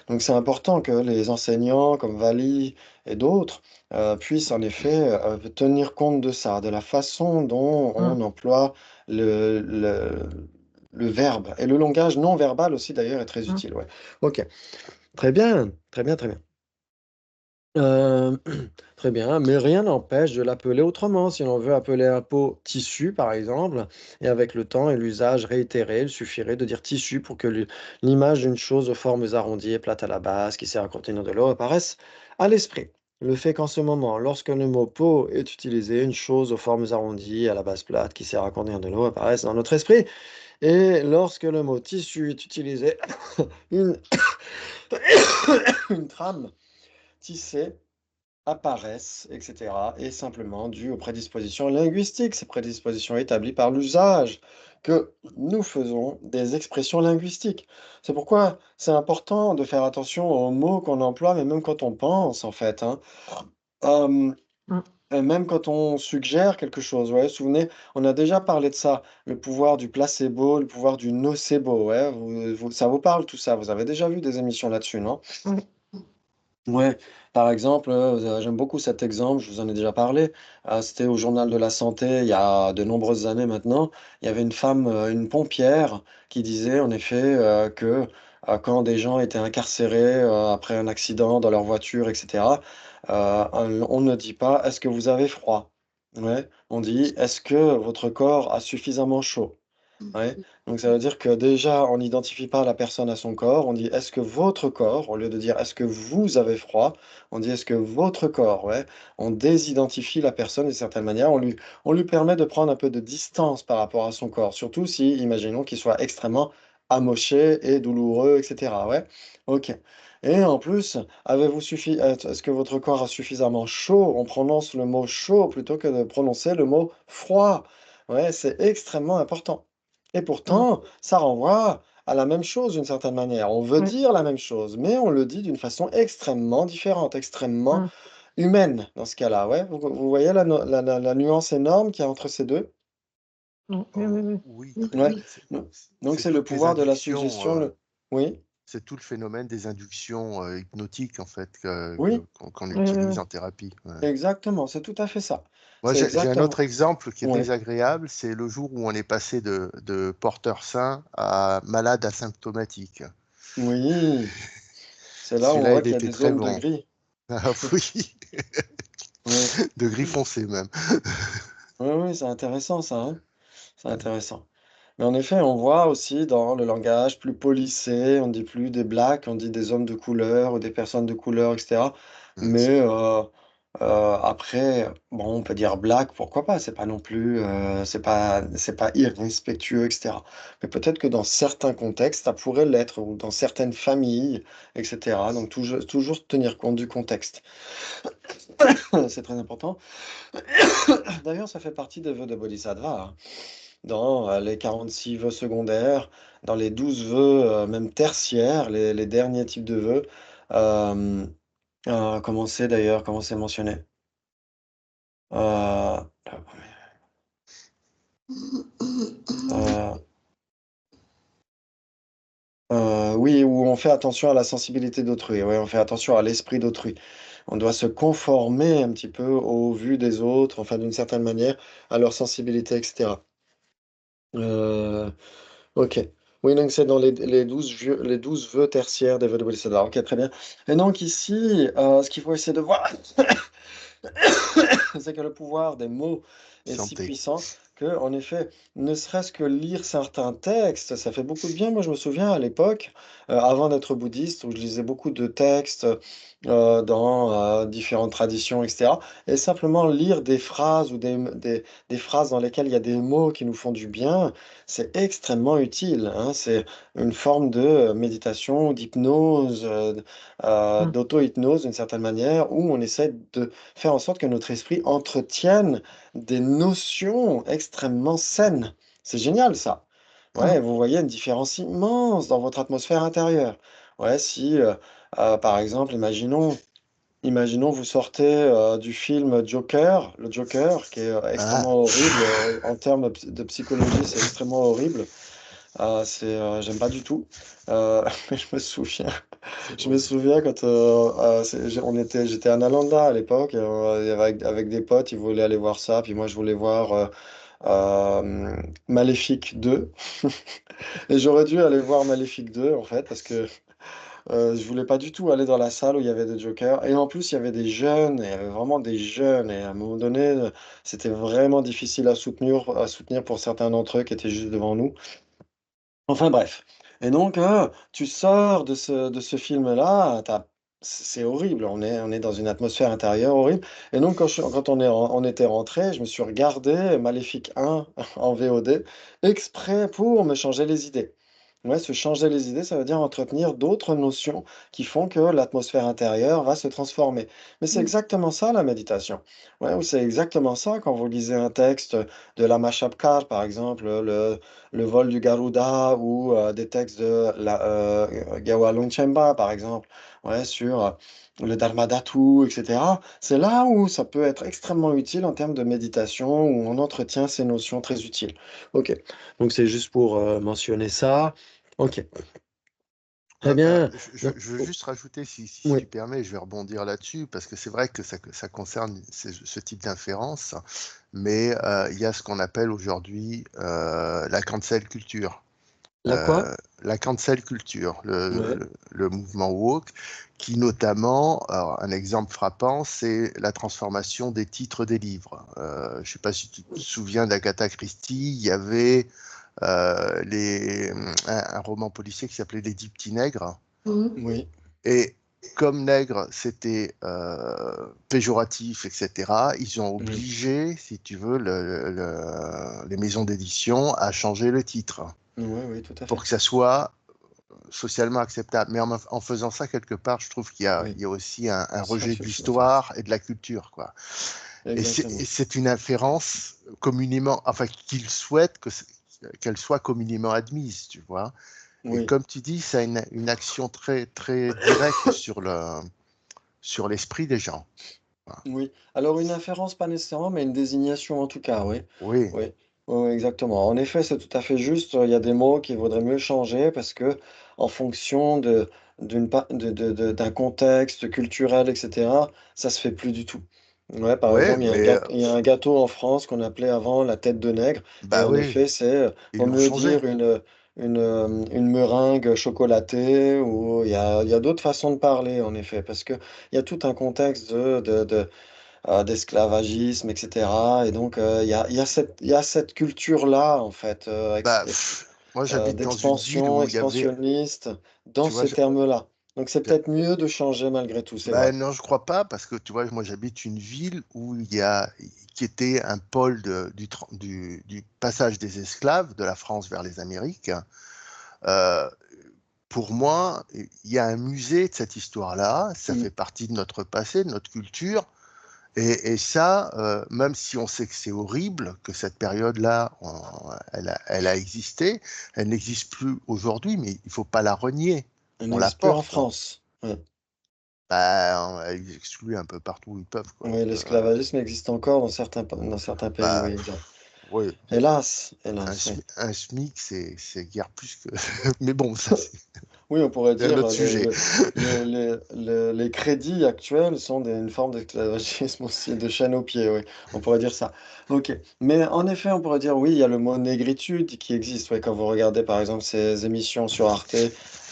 Donc, c'est important que les enseignants comme Vali et d'autres puissent en effet tenir compte de ça, de la façon dont Mm. on emploie le, le, le verbe. Et le langage non verbal aussi, d'ailleurs, est très Mm. utile. Ouais. Ok, très bien, très bien, très bien. Euh, très bien, mais rien n'empêche de l'appeler autrement. Si l'on veut appeler un pot tissu, par exemple, et avec le temps et l'usage réitéré, il suffirait de dire tissu pour que l'image d'une chose aux formes arrondies et plates à la base, qui sert à contenir de l'eau, apparaisse à l'esprit. Le fait qu'en ce moment, lorsque le mot pot est utilisé, une chose aux formes arrondies et à la base plate qui sert à contenir de l'eau apparaisse dans notre esprit. Et lorsque le mot tissu est utilisé, une, une trame tissée apparaissent, etc., est simplement dû aux prédispositions linguistiques, ces prédispositions établies par l'usage que nous faisons des expressions linguistiques. C'est pourquoi c'est important de faire attention aux mots qu'on emploie, mais même quand on pense, en fait. Hein. Euh, Mm. Même quand on suggère quelque chose, ouais, souvenez, on a déjà parlé de ça, le pouvoir du placebo, le pouvoir du nocebo, ouais, ça vous parle tout ça, vous avez déjà vu des émissions là-dessus, non? Oui. Ouais, par exemple, j'aime beaucoup cet exemple, je vous en ai déjà parlé. C'était au Journal de la Santé il y a de nombreuses années maintenant. Il y avait une femme, une pompière, qui disait en effet que quand des gens étaient incarcérés après un accident dans leur voiture, etc., on ne dit pas est-ce que vous avez froid? Ouais, on dit est-ce que votre corps a suffisamment chaud? Ouais, donc ça veut dire que déjà, on n'identifie pas la personne à son corps, on dit est-ce que votre corps, au lieu de dire est-ce que vous avez froid, on dit est-ce que votre corps, ouais, on désidentifie la personne d'une certaine manière, on lui permet de prendre un peu de distance par rapport à son corps, surtout si, imaginons qu'il soit extrêmement amoché et douloureux, etc. Ouais, ok. Et en plus, est-ce que votre corps a suffisamment chaud? On prononce le mot chaud plutôt que de prononcer le mot froid. Ouais, c'est extrêmement important. Et Mm. pourtant, ça renvoie à la même chose d'une certaine manière. On veut Oui. dire la même chose, mais on le dit d'une façon extrêmement différente, extrêmement Mm. humaine dans ce cas-là. Ouais, vous voyez la nuance énorme qu'il y a entre ces deux? Oui, oui, Oh, oui. oui, Oui, très Ouais. bien. oui. Donc, donc C'est c'est le toutes les pouvoir de la inductions, suggestion. Oui, c'est tout le phénomène des inductions hypnotiques en fait oui, qu'on Oui, oui, utilise oui. en thérapie. Ouais. exactement. C'est tout à fait ça. Moi, C'est j'ai un autre exactement. exemple qui est Oui, désagréable, c'est le jour où on est passé de porteur sain à malade asymptomatique. oui. C'est là où on Celui-là, voit il qu'il y a était des très zones de bon. gris. Ah oui, Oui, de gris foncé même. oui, oui, c'est intéressant ça, hein. C'est intéressant. Mais en effet, on voit aussi dans le langage plus policé, on dit plus des blacks, on dit des hommes de couleur ou des personnes de couleur, etc. Mm. Mais après, bon, on peut dire black, pourquoi pas? C'est pas non plus, c'est pas irrespectueux, etc. Mais peut-être que dans certains contextes, ça pourrait l'être, ou dans certaines familles, etc. Donc toujours tenir compte du contexte. C'est très important. D'ailleurs, ça fait partie des vœux de Bodhisattva, hein. Dans les 46 vœux secondaires, dans les 12 vœux même tertiaires, les derniers types de vœux, euh, comment c'est mentionné? Euh, euh, oui, où on fait attention à la sensibilité d'autrui, ouais, on fait attention à l'esprit d'autrui. On doit se conformer un petit peu aux vues des autres, enfin d'une certaine manière, à leur sensibilité, etc. Euh, Ok. Oui, donc c'est dans les 12 vœux tertiaires des vœux de Bodhisattva. Ok, très bien. Et donc ici, ce qu'il faut essayer de voir, c'est que le pouvoir des mots est si Santé. puissant que, en effet, ne serait-ce que lire certains textes, ça fait beaucoup de bien. Moi, je me souviens à l'époque, avant d'être bouddhiste, où je lisais beaucoup de textes dans différentes traditions, etc. Et simplement lire des phrases ou des phrases dans lesquelles il y a des mots qui nous font du bien, c'est extrêmement utile, hein. C'est une forme de méditation, d'hypnose, Mm. d'auto-hypnose d'une certaine manière, où on essaie de faire en sorte que notre esprit entretienne des notions extrêmement saines. C'est génial ça. Ouais, Mm. vous voyez une différence immense dans votre atmosphère intérieure. Ouais, si par exemple, imaginons vous sortez du film Joker, le Joker, qui est extrêmement Ah, horrible en termes de psychologie, c'est extrêmement horrible. J'aime pas du tout. Mais je me souviens. c'est Je me drôle. souviens quand j'étais à Nalanda à l'époque, avec des potes, ils voulaient aller voir ça, puis moi je voulais voir euh, Maléfique 2. Et j'aurais dû aller voir Maléfique 2 en fait, parce que je voulais pas du tout aller dans la salle où il y avait des jokers. Et en plus, il y avait des jeunes, et il y avait vraiment des jeunes, et à un moment donné, c'était vraiment difficile à soutenir pour certains d'entre eux qui étaient juste devant nous. Enfin bref. Et donc, tu sors de ce film-là, c'est horrible, on est dans une atmosphère intérieure horrible. Et donc, quand on était rentré, je me suis regardé Maléfique 1 en VOD, exprès pour me changer les idées. Ouais, se changer les idées, ça veut dire entretenir d'autres notions qui font que l'atmosphère intérieure va se transformer. Mais c'est Mm. exactement ça la méditation. Ouais, ou c'est exactement ça quand vous lisez un texte de la Mashapkar, par exemple, le vol du Garuda, ou des textes de la Gawa Longchenpa, par exemple, ouais, sur le Dharma Dhatu, etc. C'est là où ça peut être extrêmement utile en termes de méditation, où on entretient ces notions très utiles. Ok, donc c'est juste pour mentionner ça. Ok, très bien. Je veux juste rajouter, si tu Oui, permets, je vais rebondir là-dessus, parce que c'est vrai que ça concerne ce type d'inférence, mais il y a ce qu'on appelle aujourd'hui la cancel culture. la quoi? La cancel culture, Oui, le mouvement woke, qui notamment, alors, un exemple frappant, c'est la transformation des titres des livres. Je ne sais pas si tu te souviens d'Agatha Christie, il y avait un roman policier qui s'appelait Les 10 petits nègres. oui, Et comme nègre, c'était péjoratif, etc., ils ont oui, obligé, si tu veux, les maisons d'édition à changer le titre oui, oui, tout à pour fait. que ça soit socialement acceptable. Mais en faisant ça, quelque part, je trouve Oui, il y a aussi un ça rejet de fait en fait. l'histoire et de la culture, quoi. Et Exactement. c'est une inférence communément, enfin, qu'ils souhaitent qu'elle soit communément admise, tu vois. Et Oui, comme tu dis, ça a une action très, très directe sur l'esprit des gens. Voilà. oui. Alors une inférence, pas nécessairement, mais une désignation en tout cas, oui. Oui, Oui, oui, exactement. En effet, c'est tout à fait juste. Il y a des mots qu'il vaudrait mieux changer parce que en fonction d'un contexte culturel, etc., ça se fait plus du tout. Ouais, par ouais, exemple, mais il y a un gâteau en France qu'on appelait avant la tête de nègre. Et bah en oui, effet, c'est ils vaut l'ont mieux changé. dire une meringue chocolatée ou il y a d'autres façons de parler, en effet, parce que il y a tout un contexte d'esclavagisme, etc. Et donc, il y a cette culture-là, en fait, Bah, moi, j'habite dans une ville d'expansion, où il y avait, expansionniste, dans tu vois, ces termes-là. Donc, c'est peut-être mieux de changer malgré tout, c'est bah vrai. non, je crois pas, parce que tu vois, moi, j'habite une ville où qui était un pôle du passage des esclaves de la France vers les Amériques. Euh, pour moi, il y a un musée de cette histoire-là. Ça Mm. fait partie de notre passé, de notre culture. Et ça, même si on sait que c'est horrible, que cette période-là, elle a existé, elle n'existe plus aujourd'hui, mais il ne faut pas la renier. On On la n'existe plus en porte. France. Ouais. Bah, ils excluent un peu partout où ils peuvent, quoi. Oui, l'esclavagisme existe encore dans certains pays, oui, Bah, exact. ouais, Hélas, hélas, oui. un SMIC, c'est guère plus que. Mais bon, ça, c'est Oui, on pourrait un dire autre sujet. les crédits actuels sont une forme d'esclavagisme aussi, de chaîne aux pieds, oui, on pourrait dire ça. Ok, mais en effet, on pourrait dire oui, il y a le mot négritude qui existe. Ouais, quand vous regardez par exemple ces émissions sur Arte,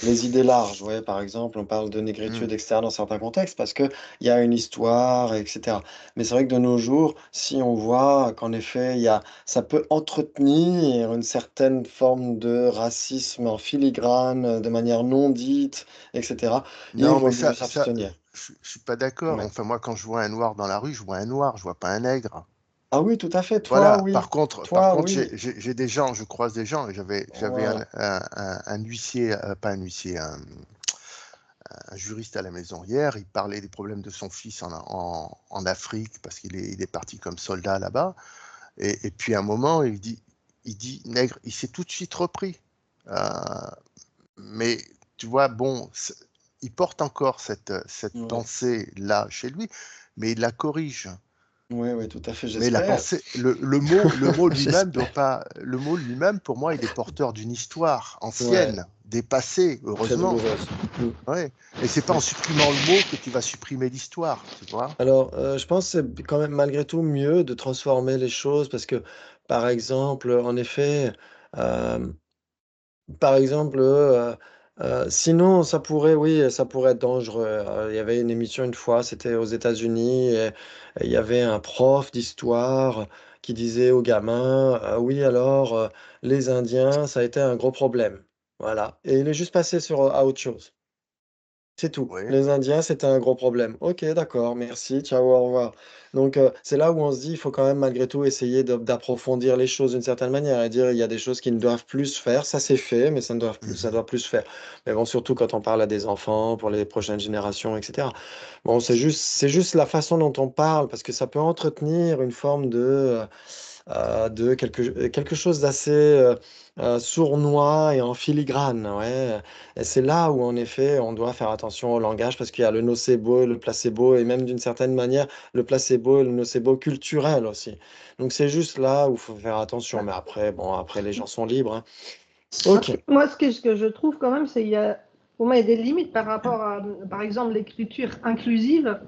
les idées larges, ouais, par exemple, on parle de Hmm. négritude externe dans certains contextes parce qu'il y a une histoire, etc. Mais c'est vrai que de nos jours, si on voit qu'en effet, ça peut entretenir une certaine forme de racisme en filigrane, de manière non dite, etc. Il Non, vaut mais mieux s'abstenir. je suis pas d'accord. Ouais. Enfin, moi, quand je vois un noir dans la rue, je vois un noir, je vois pas un nègre. Ah oui, tout à fait. Toi, Voilà. oui. Par Toi, contre, oui. j'ai des gens, je croise des gens. J'avais Voilà. un huissier, pas un huissier, un juriste à la maison hier. Il parlait des problèmes de son fils en Afrique parce il est parti comme soldat là-bas. Et puis à un moment, il dit nègre. Il s'est tout de suite repris. Euh, mais tu vois, bon, il porte encore cette Ouais. pensée-là chez lui, mais il la corrige. Oui, oui, tout à fait, Mais la j'espère. pensée, le mot lui-même doit J'espère. pas. Le mot lui-même, pour moi, il est porteur d'une histoire Ouais, ancienne, dépassée, très heureusement. douloureuse. Mm, Ouais. Et c'est pas en mm. supprimant le mot que tu vas supprimer l'histoire, tu vois. Alors, je pense que c'est quand même malgré tout mieux de transformer les choses parce que, par exemple, en effet, euh, par exemple, sinon ça pourrait oui, ça pourrait être dangereux. Il y avait une émission une fois, c'était aux États-Unis et il y avait un prof d'histoire qui disait aux gamins, «Oui alors, les Indiens, ça a été un gros problème». Voilà et il est juste passé à autre chose. C'est tout. Oui. Les Indiens, c'était un gros problème. OK, d'accord, merci, ciao, au revoir. Donc, c'est là où on se dit, il faut quand même malgré tout essayer d'approfondir les choses d'une certaine manière et dire, il y a des choses qui ne doivent plus se faire. Ça, c'est fait, mais ça Mhm. doit plus se faire. Mais bon, surtout quand on parle à des enfants, pour les prochaines générations, etc. Bon, c'est juste la façon dont on parle, parce que ça peut entretenir une forme de quelque chose d'assez sournois et en filigrane. Ouais. Et c'est là où, en effet, on doit faire attention au langage parce qu'il y a le nocebo et le placebo, et même d'une certaine manière, le placebo et le nocebo culturel aussi. Donc, c'est juste là où il faut faire attention. Mais après, bon, après, les gens sont libres, hein. Ok. Moi, ce que je trouve quand même, c'est qu'il y a, pour moi, il y a des limites par rapport à, par exemple, l'écriture inclusive.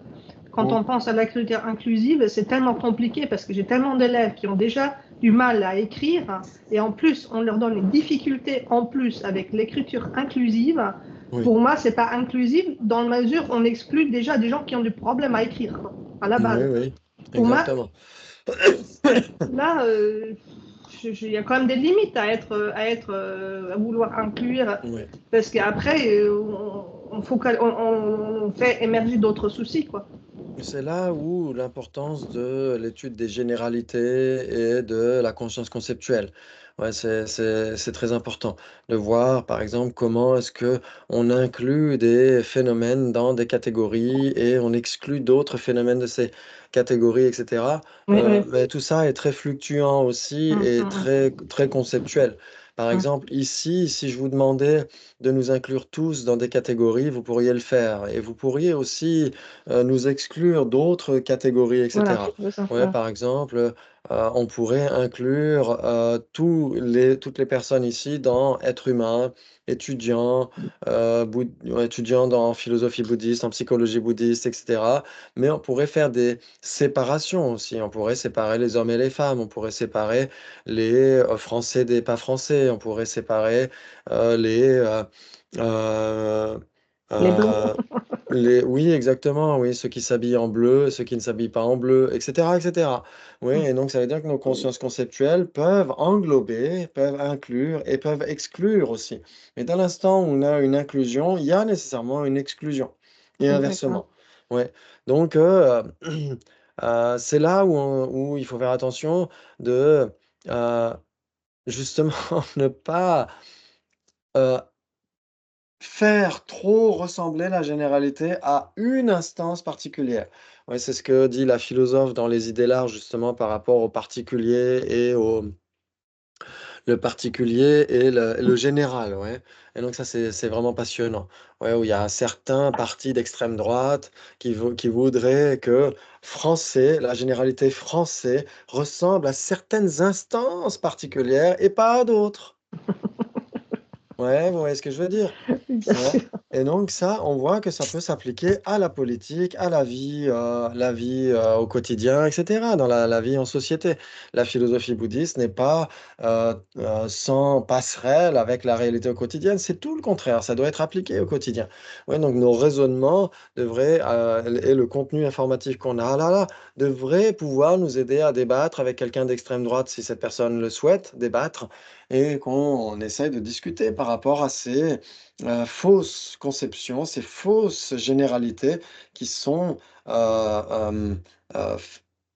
Quand Mm. on pense à l'écriture inclusive, c'est tellement compliqué parce que j'ai tellement d'élèves qui ont déjà du mal à écrire et en plus, on leur donne une difficulté en plus avec l'écriture inclusive. Oui. Pour moi, c'est pas inclusive dans la mesure où on exclut déjà des gens qui ont du problème à écrire quoi, à la Oui, base. oui, Pour moi, exactement. là, il y a quand même des limites à vouloir inclure Oui. parce qu'après, on fait émerger d'autres soucis, quoi. C'est là où l'importance de l'étude des généralités et de la conscience conceptuelle. Ouais, c'est très important de voir, par exemple, comment est-ce que on inclut des phénomènes dans des catégories et on exclut d'autres phénomènes de ces catégories, etc. Oui, oui. Mais tout ça est très fluctuant aussi et très conceptuel. Par exemple, ici, si je vous demandais de nous inclure tous dans des catégories, vous pourriez le faire. Et vous pourriez aussi nous exclure d'autres catégories, Voilà, etc. c'est ça. Ouais, par exemple, on pourrait inclure toutes les personnes ici dans être humain, étudiant, étudiant dans philosophie bouddhiste, en psychologie bouddhiste, etc. Mais on pourrait faire des séparations aussi. On pourrait séparer les hommes et les femmes. On pourrait séparer les Français des pas Français. On pourrait séparer les euh, Les blonds. euh, oui, exactement, oui, ceux qui s'habillent en bleu, ceux qui ne s'habillent pas en bleu, etc., etc. Oui, et donc ça veut dire que nos consciences conceptuelles peuvent englober, peuvent inclure et peuvent exclure aussi. Mais dans l'instant où on a une inclusion, il y a nécessairement une exclusion. Et Exactement. inversement. Ouais. Donc, c'est là où il faut faire attention de justement ne pas euh, faire trop ressembler la généralité à une instance particulière. Ouais, c'est ce que dit la philosophe dans les idées larges, justement, par rapport au particulier le particulier et le général. Ouais. Et donc, ça, c'est vraiment passionnant. Ouais, où il y a certains partis d'extrême droite qui voudraient que français, la généralité français, ressemble à certaines instances particulières et pas à d'autres. Ouais, vous voyez ce que je veux dire? Bien Ouais. sûr. Et donc ça, on voit que ça peut s'appliquer à la politique, à la vie au quotidien, etc., dans la vie en société. La philosophie bouddhiste n'est pas sans passerelle avec la réalité au quotidien, c'est tout le contraire, ça doit être appliqué au quotidien. Ouais, donc nos raisonnements devraient, et le contenu informatif qu'on a là, devrait pouvoir nous aider à débattre avec quelqu'un d'extrême droite si cette personne le souhaite, débattre, et qu'on essaye de discuter par rapport à ces fausses conceptions, ces fausses généralités qui sont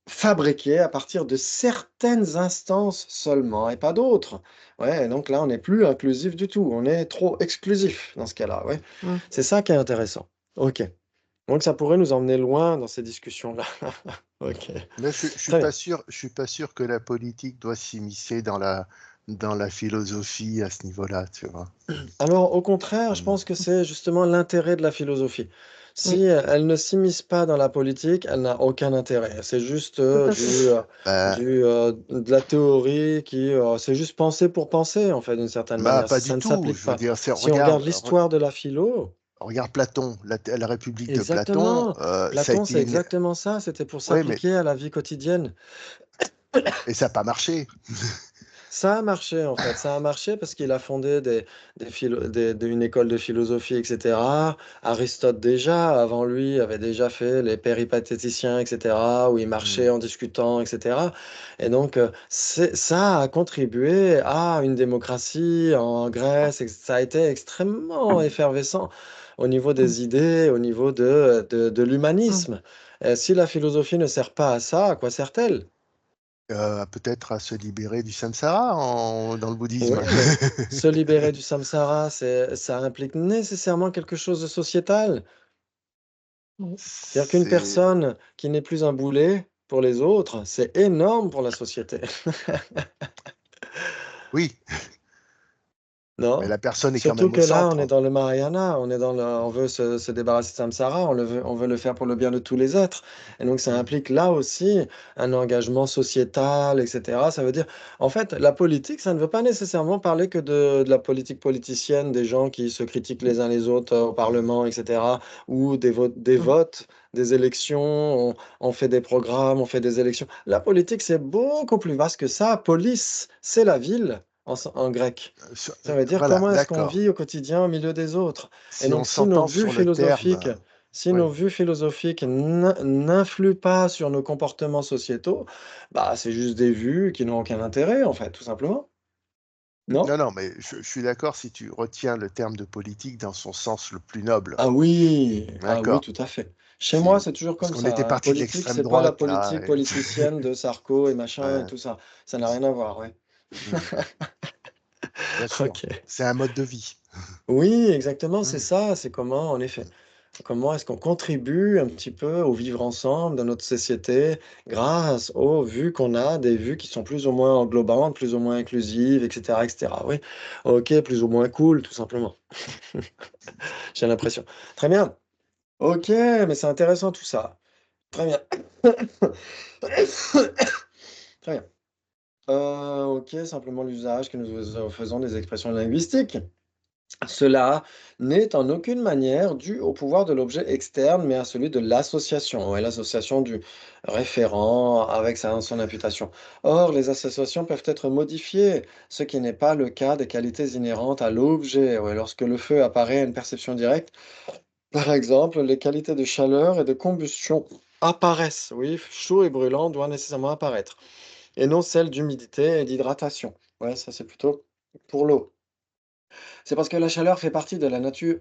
fabriquées à partir de certaines instances seulement et pas d'autres. Ouais, et donc là, on n'est plus inclusif du tout, on est trop exclusif dans ce cas-là. Ouais. Mm. C'est ça qui est intéressant. Ok. Donc ça pourrait nous emmener loin dans ces discussions-là. Ok. Mais je suis Très pas bien. sûr, je suis pas sûr que la politique doit s'immiscer dans la philosophie à ce niveau-là, tu vois. Alors, au contraire, je Mm. pense que c'est justement l'intérêt de la philosophie. Si Oui, elle ne s'immisce pas dans la politique, elle n'a aucun intérêt. C'est juste tout à fait. Bah, de la théorie c'est juste penser pour penser, en fait, d'une certaine manière. pas Ça du ne tout. s'applique Je veux pas. dire, Si on regarde l'histoire de la philo, regarde Platon, la République de Platon, exactement, ça a Platon, c'est été une... exactement ça. C'était pour Ouais, mais s'appliquer à la vie quotidienne. et ça n'a pas marché. Ça a marché en fait, ça a marché parce qu'il a fondé une école de philosophie, etc. Aristote déjà, avant lui, avait déjà fait les péripatéticiens, etc., où il marchait Mm. en discutant, etc. Et donc, ça a contribué à une démocratie en Grèce, et ça a été extrêmement effervescent au niveau des idées, au niveau de Mm. l'humanisme. Si la philosophie ne sert pas à ça, à quoi sert-elle? Peut-être à se libérer du samsara dans le bouddhisme. Oui, mais se libérer du samsara, ça implique nécessairement quelque chose de sociétal. C'est-à-dire qu'une C'est... personne qui n'est plus un boulet, pour les autres, c'est énorme pour la société. Oui, mais Non? la personne est quand Surtout même que au là, on est centre. dans le Mahayana, on veut se débarrasser de samsara, on veut le faire pour le bien de tous les êtres. Et donc, ça Mm. implique là aussi un engagement sociétal, etc. Ça veut dire, en fait, la politique, ça ne veut pas nécessairement parler que de la politique politicienne, des gens qui se critiquent les uns les autres au Parlement, etc. Ou des votes, des élections, on fait des programmes, on fait des élections. La politique, c'est beaucoup plus vaste que ça. Police, c'est la ville en grec. Ça veut dire Voilà, comment est-ce qu'on d'accord. vit au quotidien au milieu des autres. Et Si on donc, si nos s'entend vues sur le terme, philosophiques, si oui. nos vues philosophiques n'influent pas sur nos comportements sociétaux, bah, c'est juste des vues qui n'ont aucun intérêt, en fait, tout simplement. Non? Non, non, mais je suis d'accord si tu retiens le terme de politique dans son sens le plus noble. Ah oui, D'accord. tout à fait. Chez moi, Si, c'est toujours parce comme qu'on était ça, hein. parti de Politique, l'extrême c'est pas la droite, là. politique politicienne de Sarko et machin et Ouais, tout ça. Ça n'a rien à voir, ouais. mm, bien sûr. Ok. C'est un mode de vie. Oui, exactement, c'est Mm, ça. C'est comment, en effet. mm. Comment est-ce qu'on contribue un petit peu au vivre ensemble de notre société grâce aux vues qu'on a, des vues qui sont plus ou moins englobantes, plus ou moins inclusives, etc., etc. Oui, ok, plus ou moins cool, tout simplement. J'ai l'impression. Très bien. Ok, mais c'est intéressant tout ça. Très bien. Très bien. Ok, simplement l'usage que nous faisons des expressions linguistiques. Cela n'est en aucune manière dû au pouvoir de l'objet externe, mais à celui de l'association, et l'association du référent avec son imputation. Or, les associations peuvent être modifiées, ce qui n'est pas le cas des qualités inhérentes à l'objet. Ouais, lorsque le feu apparaît à une perception directe, par exemple, les qualités de chaleur et de combustion apparaissent. Oui, chaud et brûlant doit nécessairement apparaître, et non celles d'humidité et d'hydratation. Ouais, ça c'est plutôt pour l'eau. C'est parce que la chaleur fait partie de la nature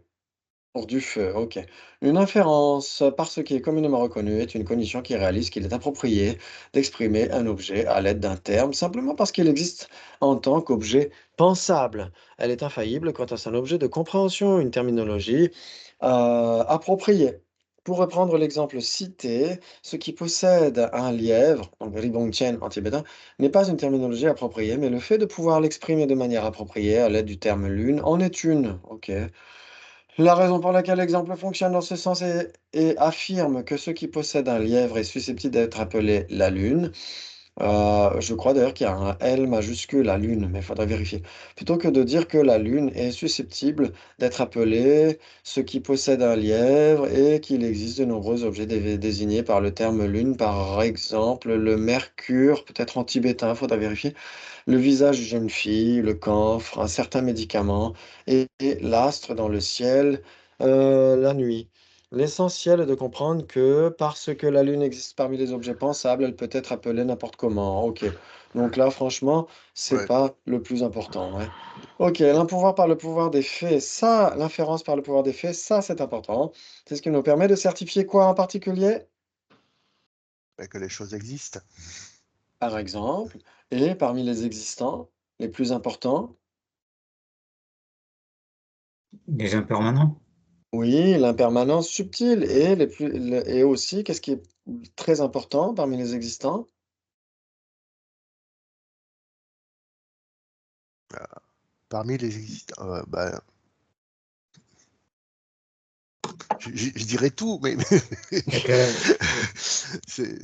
du feu, OK. Une inférence, par ce qui est communément reconnu, est une condition qui réalise qu'il est approprié d'exprimer un objet à l'aide d'un terme, simplement parce qu'il existe en tant qu'objet pensable. Elle est infaillible quant à son objet de compréhension, une terminologie appropriée. Pour reprendre l'exemple cité, ce qui possède un lièvre, donc ribongchen en tibétain, n'est pas une terminologie appropriée, mais le fait de pouvoir l'exprimer de manière appropriée à l'aide du terme lune en est une. OK. La raison pour laquelle l'exemple fonctionne dans ce sens et affirme que ce qui possède un lièvre est susceptible d'être appelé la lune. Je crois d'ailleurs qu'il y a un L majuscule à lune, mais il faudrait vérifier. Plutôt que de dire que la lune est susceptible d'être appelée ce qui possède un lièvre et qu'il existe de nombreux objets désignés par le terme lune, par exemple le mercure, peut-être en tibétain, il faudrait vérifier. Le visage d'une jeune fille, le camphre, un certain médicament et l'astre dans le ciel, la nuit. L'essentiel est de comprendre que parce que la Lune existe parmi les objets pensables, elle peut être appelée n'importe comment. Ok. Donc là, franchement, c'est Ouais. pas le plus important. Ouais. Ok, l'impouvoir par le pouvoir des faits, ça, l'inférence par le pouvoir des faits, ça, c'est important. C'est ce qui nous permet de certifier quoi en particulier? Que les choses existent. Par exemple, et parmi les existants, les plus importants. Les impermanents? Oui, l'impermanence subtile et et aussi, qu'est-ce qui est très important parmi les existants? Parmi les existants, bah, je dirais tout, mais c'est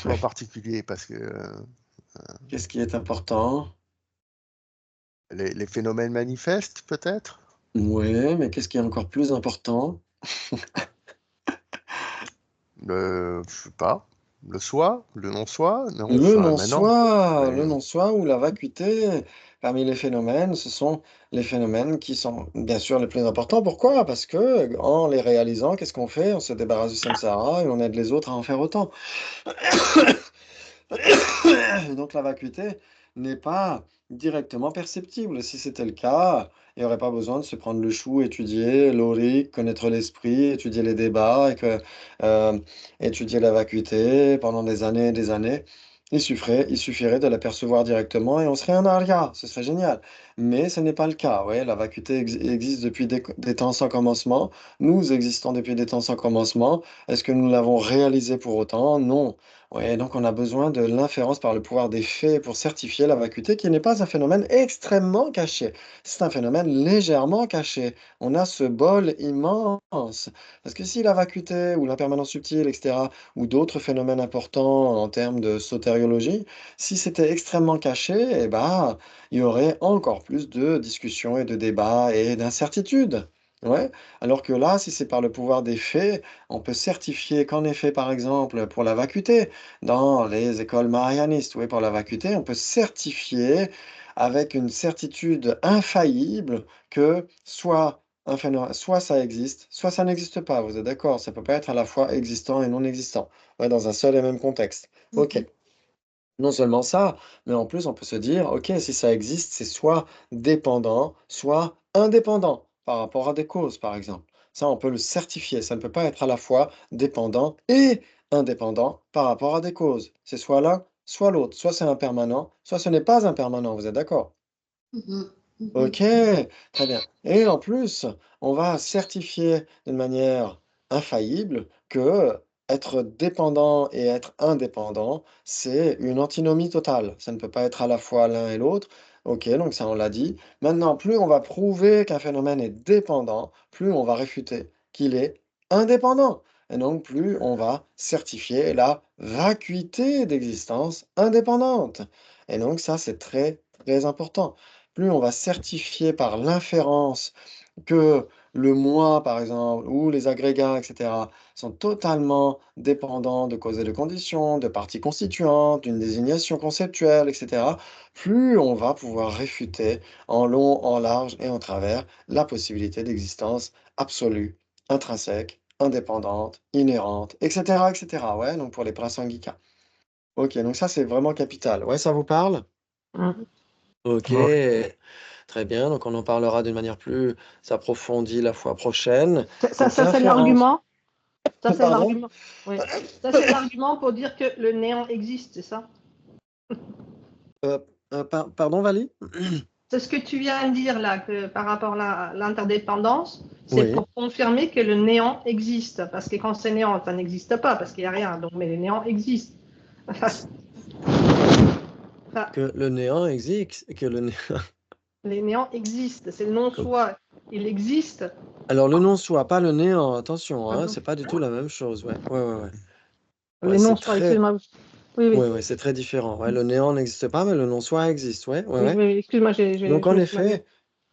quoi en particulier? Parce que Qu'est-ce qui est important? les phénomènes manifestes, peut-être? Oui, mais qu'est-ce qui est encore plus important? Je sais pas. Le soi? Le non-soi? Non, enfin, maintenant. Le Mais non-soi ou la vacuité. Parmi les phénomènes, ce sont les phénomènes qui sont bien sûr les plus importants. Pourquoi? Parce que en les réalisant, qu'est-ce qu'on fait? On se débarrasse du samsara et on aide les autres à en faire autant. Donc la vacuité n'est pas directement perceptible. Si c'était le cas, il n'y aurait pas besoin de se prendre le chou, étudier l'auric, connaître l'esprit, étudier les débats, euh, étudier la vacuité pendant des années et des années. Il suffirait de l'apercevoir directement et on serait un arya, ce serait génial. mais ce n'est pas le cas. Ouais, la vacuité existe depuis des temps sans commencement. Nous existons depuis des temps sans commencement. Est-ce que nous l'avons réalisé pour autant? Non. Ouais, donc on a besoin de l'inférence par le pouvoir des faits pour certifier la vacuité, qui n'est pas un phénomène extrêmement caché. C'est un phénomène légèrement caché. On a ce bol immense. Parce que si la vacuité ou l'impermanence subtile, etc., ou d'autres phénomènes importants en termes de sotériologie, si c'était extrêmement caché, eh ben, il y aurait encore plus de discussions et de débats et d'incertitudes. Ouais. Alors que là, si c'est par le pouvoir des faits, on peut certifier qu'en effet, par exemple, pour la vacuité, dans les écoles marianistes, oui, pour la vacuité, on peut certifier avec une certitude infaillible que soit un phénomène, soit ça existe, soit ça n'existe pas. Vous êtes d'accord? Ça peut pas être à la fois existant et non existant, ouais, dans un seul et même contexte. Ok. Non seulement ça, mais en plus, on peut se dire, ok, si ça existe, c'est soit dépendant, soit indépendant par rapport à des causes, par exemple. Ça, on peut le certifier. Ça ne peut pas être à la fois dépendant et indépendant par rapport à des causes. C'est soit l'un, soit l'autre. Soit c'est impermanent, soit ce n'est pas impermanent. Vous êtes d'accord? Mhm. Mhm. Ok, très bien. Et en plus, on va certifier d'une manière infaillible que être dépendant et être indépendant, c'est une antinomie totale. Ça ne peut pas être à la fois l'un et l'autre. Ok, donc ça, on l'a dit. Maintenant, plus on va prouver qu'un phénomène est dépendant, plus on va réfuter qu'il est indépendant. Et donc, plus on va certifier la vacuité d'existence indépendante. Et donc, ça, c'est très, très important. Plus on va certifier par l'inférence que le moi, par exemple, ou les agrégats, etc., sont totalement dépendants de causes et de conditions, de parties constituantes, d'une désignation conceptuelle, etc., plus on va pouvoir réfuter en long, en large et en travers la possibilité d'existence absolue, intrinsèque, indépendante, inhérente, etc., etc. Ouais, donc pour les Prasangika. Ok, donc ça c'est vraiment capital. Ouais, ça vous parle? Mhm. Ok, Ouais. très bien. Donc on en parlera d'une manière plus approfondie la fois prochaine. Ça, Donc ça, c'est l'inférence. l'argument. Ça, c'est Pardon? l'argument. Oui. Ça, c'est l'argument pour dire que le néant existe, c'est ça? Pardon, Vali? C'est ce que tu viens de dire là, que par rapport à l'interdépendance, c'est Oui. pour confirmer que le néant existe. Parce que quand c'est néant, ça n'existe pas, parce qu'il n'y a rien. Donc, mais le néant existe. Enfin, Que le néant existe. Que le les néants existent. C'est le non-soi. Il existe. Alors le non-soi, pas le néant, attention, hein, Pardon. c'est pas du tout la même chose. Ouais, ouais, ouais, ouais. Ouais, Les non-soi, excuse-moi. Oui, oui. ouais, ouais, c'est très différent. Ouais, le néant n'existe pas, mais le non-soi existe. Ouais, ouais, Oui, ouais. oui, excuse-moi, Donc en je suis mal. effet,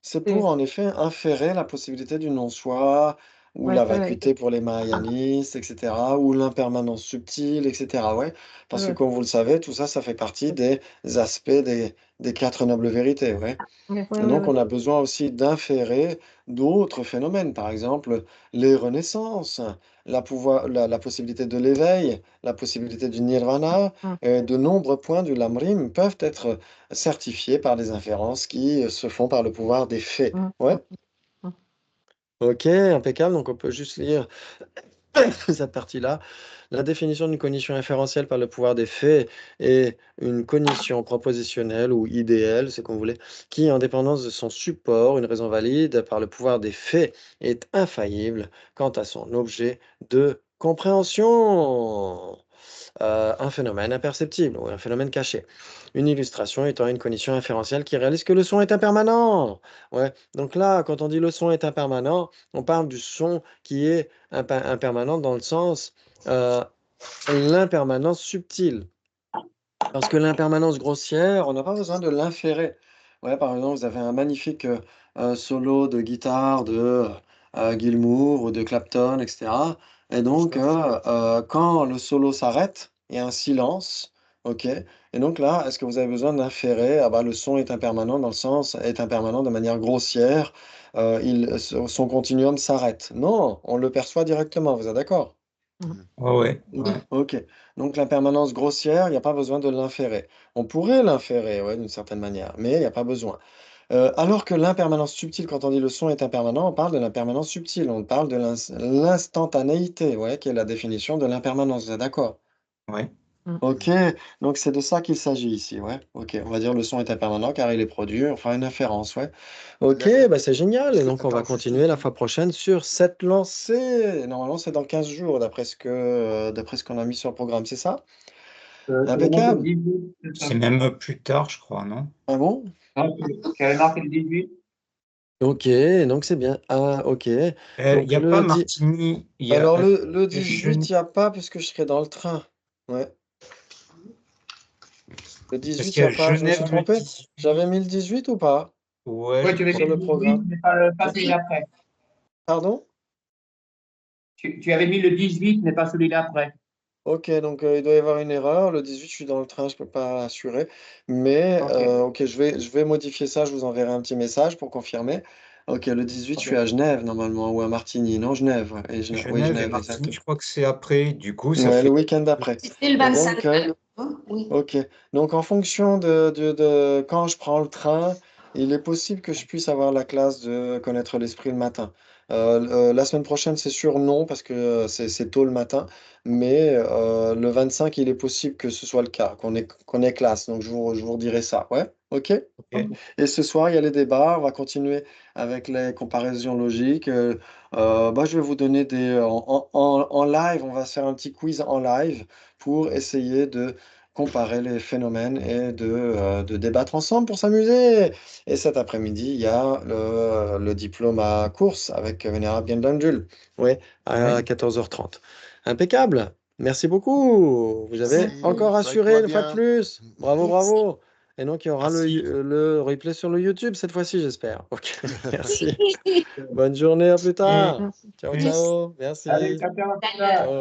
c'est Oui, pour en effet inférer la possibilité du non-soi, ou ouais, la ouais, vacuité pour les marianistes, etc., ou l'impermanence subtile, etc. Ouais, parce que ouais, comme vous le savez, tout ça, ça fait partie des aspects des quatre nobles vérités. Ouais. ouais, ouais, Et ouais, donc, ouais. on a besoin aussi d'inférer d'autres phénomènes, par exemple les renaissances, la possibilité de l'éveil, la possibilité du nirvana. Hum, De nombreux points du lamrim peuvent être certifiés par des inférences qui se font par le pouvoir des faits. hum, Ouais, hum, hum. ok, impeccable. Donc, on peut juste lire cette partie-là. La définition d'une cognition inférentielle par le pouvoir des faits est une cognition propositionnelle ou idéale, c'est comme vous voulez, qui, en dépendance de son support, une raison valide par le pouvoir des faits, est infaillible quant à son objet de compréhension. Un phénomène imperceptible ou un phénomène caché. Une illustration étant une cognition inférentielle qui réalise que le son est impermanent. Ouais. Donc là, quand on dit le son est impermanent, on parle du son qui est impermanent dans le sens euh, l'impermanence subtile. Parce que l'impermanence grossière, on n'a pas besoin de l'inférer. Ouais, par exemple, vous avez un magnifique solo de guitare de Gilmour ou de Clapton, etc. Et donc, quand le solo s'arrête, il y a un silence. OK? Et donc là, est-ce que vous avez besoin d'inférer? Ah bah, le son est impermanent dans le sens, est impermanent de manière grossière. Son continuum s'arrête. Non, on le perçoit directement. Vous êtes d'accord? Ouais, ouais, Mmh. ouais. OK. Donc l'impermanence grossière, il y a pas besoin de l'inférer. On pourrait l'inférer, ouais, d'une certaine manière, mais il y a pas besoin. Alors que l'impermanence subtile, quand on dit le son est impermanent, on parle de l'impermanence subtile, on parle de l'instantanéité, ouais, qui est la définition de l'impermanence, vous êtes d'accord? Ouais. Ok, donc c'est de ça qu'il s'agit ici, ouais. Ok, on va dire le son est impermanent car il est produit, enfin une inférence, ouais. Ok, bah c'est génial. Et donc on va Attends, juste continuer la fois prochaine sur cette lancée. Normalement, c'est dans 15 jours d'après ce qu'on a mis sur le programme, c'est ça? C'est le Impeccable. 18, c'est ça. C'est même plus tard, je crois, non? Ah bon? Non, j'avais marqué le 18. Ok, donc c'est bien. Ah, ok. Il Donc n'y a pas Martini. Il y a Alors le 18, jeune. il n'y a pas puisque je serai dans le train. Ouais. Le Parce 18, qu'il il y n'y a a pas. Je me suis Genève le trompé. 18. J'avais mis le 18 ou pas Ouais, Oui, je tu avais sur mis le le 18, programme? mais pas celui d'après. Pardon? Tu avais mis le 18, mais pas celui d'après. Ok, donc il doit y avoir une erreur. Le 18, je suis dans le train, je ne peux pas assurer. Mais Ok. ok, je vais modifier ça. Je vous enverrai un petit message pour confirmer. Ok, le 18, je Ok. suis à Genève normalement, ou à Martigny. Non, Genève. Ouais. Oui, Genève et Genève, Martini, exactement. je crois que c'est après. Du coup, ça Ouais, le fait. week-end d'après. C'était le Et 25. donc, Oui. ok. Donc, en fonction de quand je prends le train, il est possible que je puisse avoir la classe de connaître l'esprit le matin. La semaine prochaine, c'est sûr, non, parce que c'est tôt le matin. Mais le 25, il est possible que ce soit le cas, qu'on ait classe. Donc, je vous redirai ça. Ouais? Ok? Ok. Et ce soir, il y a les débats. On va continuer avec les comparaisons logiques. Bah, je vais vous donner en live, on va se faire un petit quiz en live pour essayer de comparer les phénomènes et de débattre ensemble pour s'amuser. Et cet après-midi, il y a le diplôme à course avec Vénérable Gendangul. Oui, à Oui. 14h30. Impeccable. Merci beaucoup. Vous avez merci, encore assuré soigne-toi une fois de bien. plus. Bravo, Merci. bravo. Et donc, il y aura Merci. le replay sur le YouTube cette fois-ci, j'espère. Ok, merci. Bonne journée, à plus tard. Merci. Ciao, Merci. ciao. Allez, Merci. ciao, ciao, à plus Salut. tard. Ciao.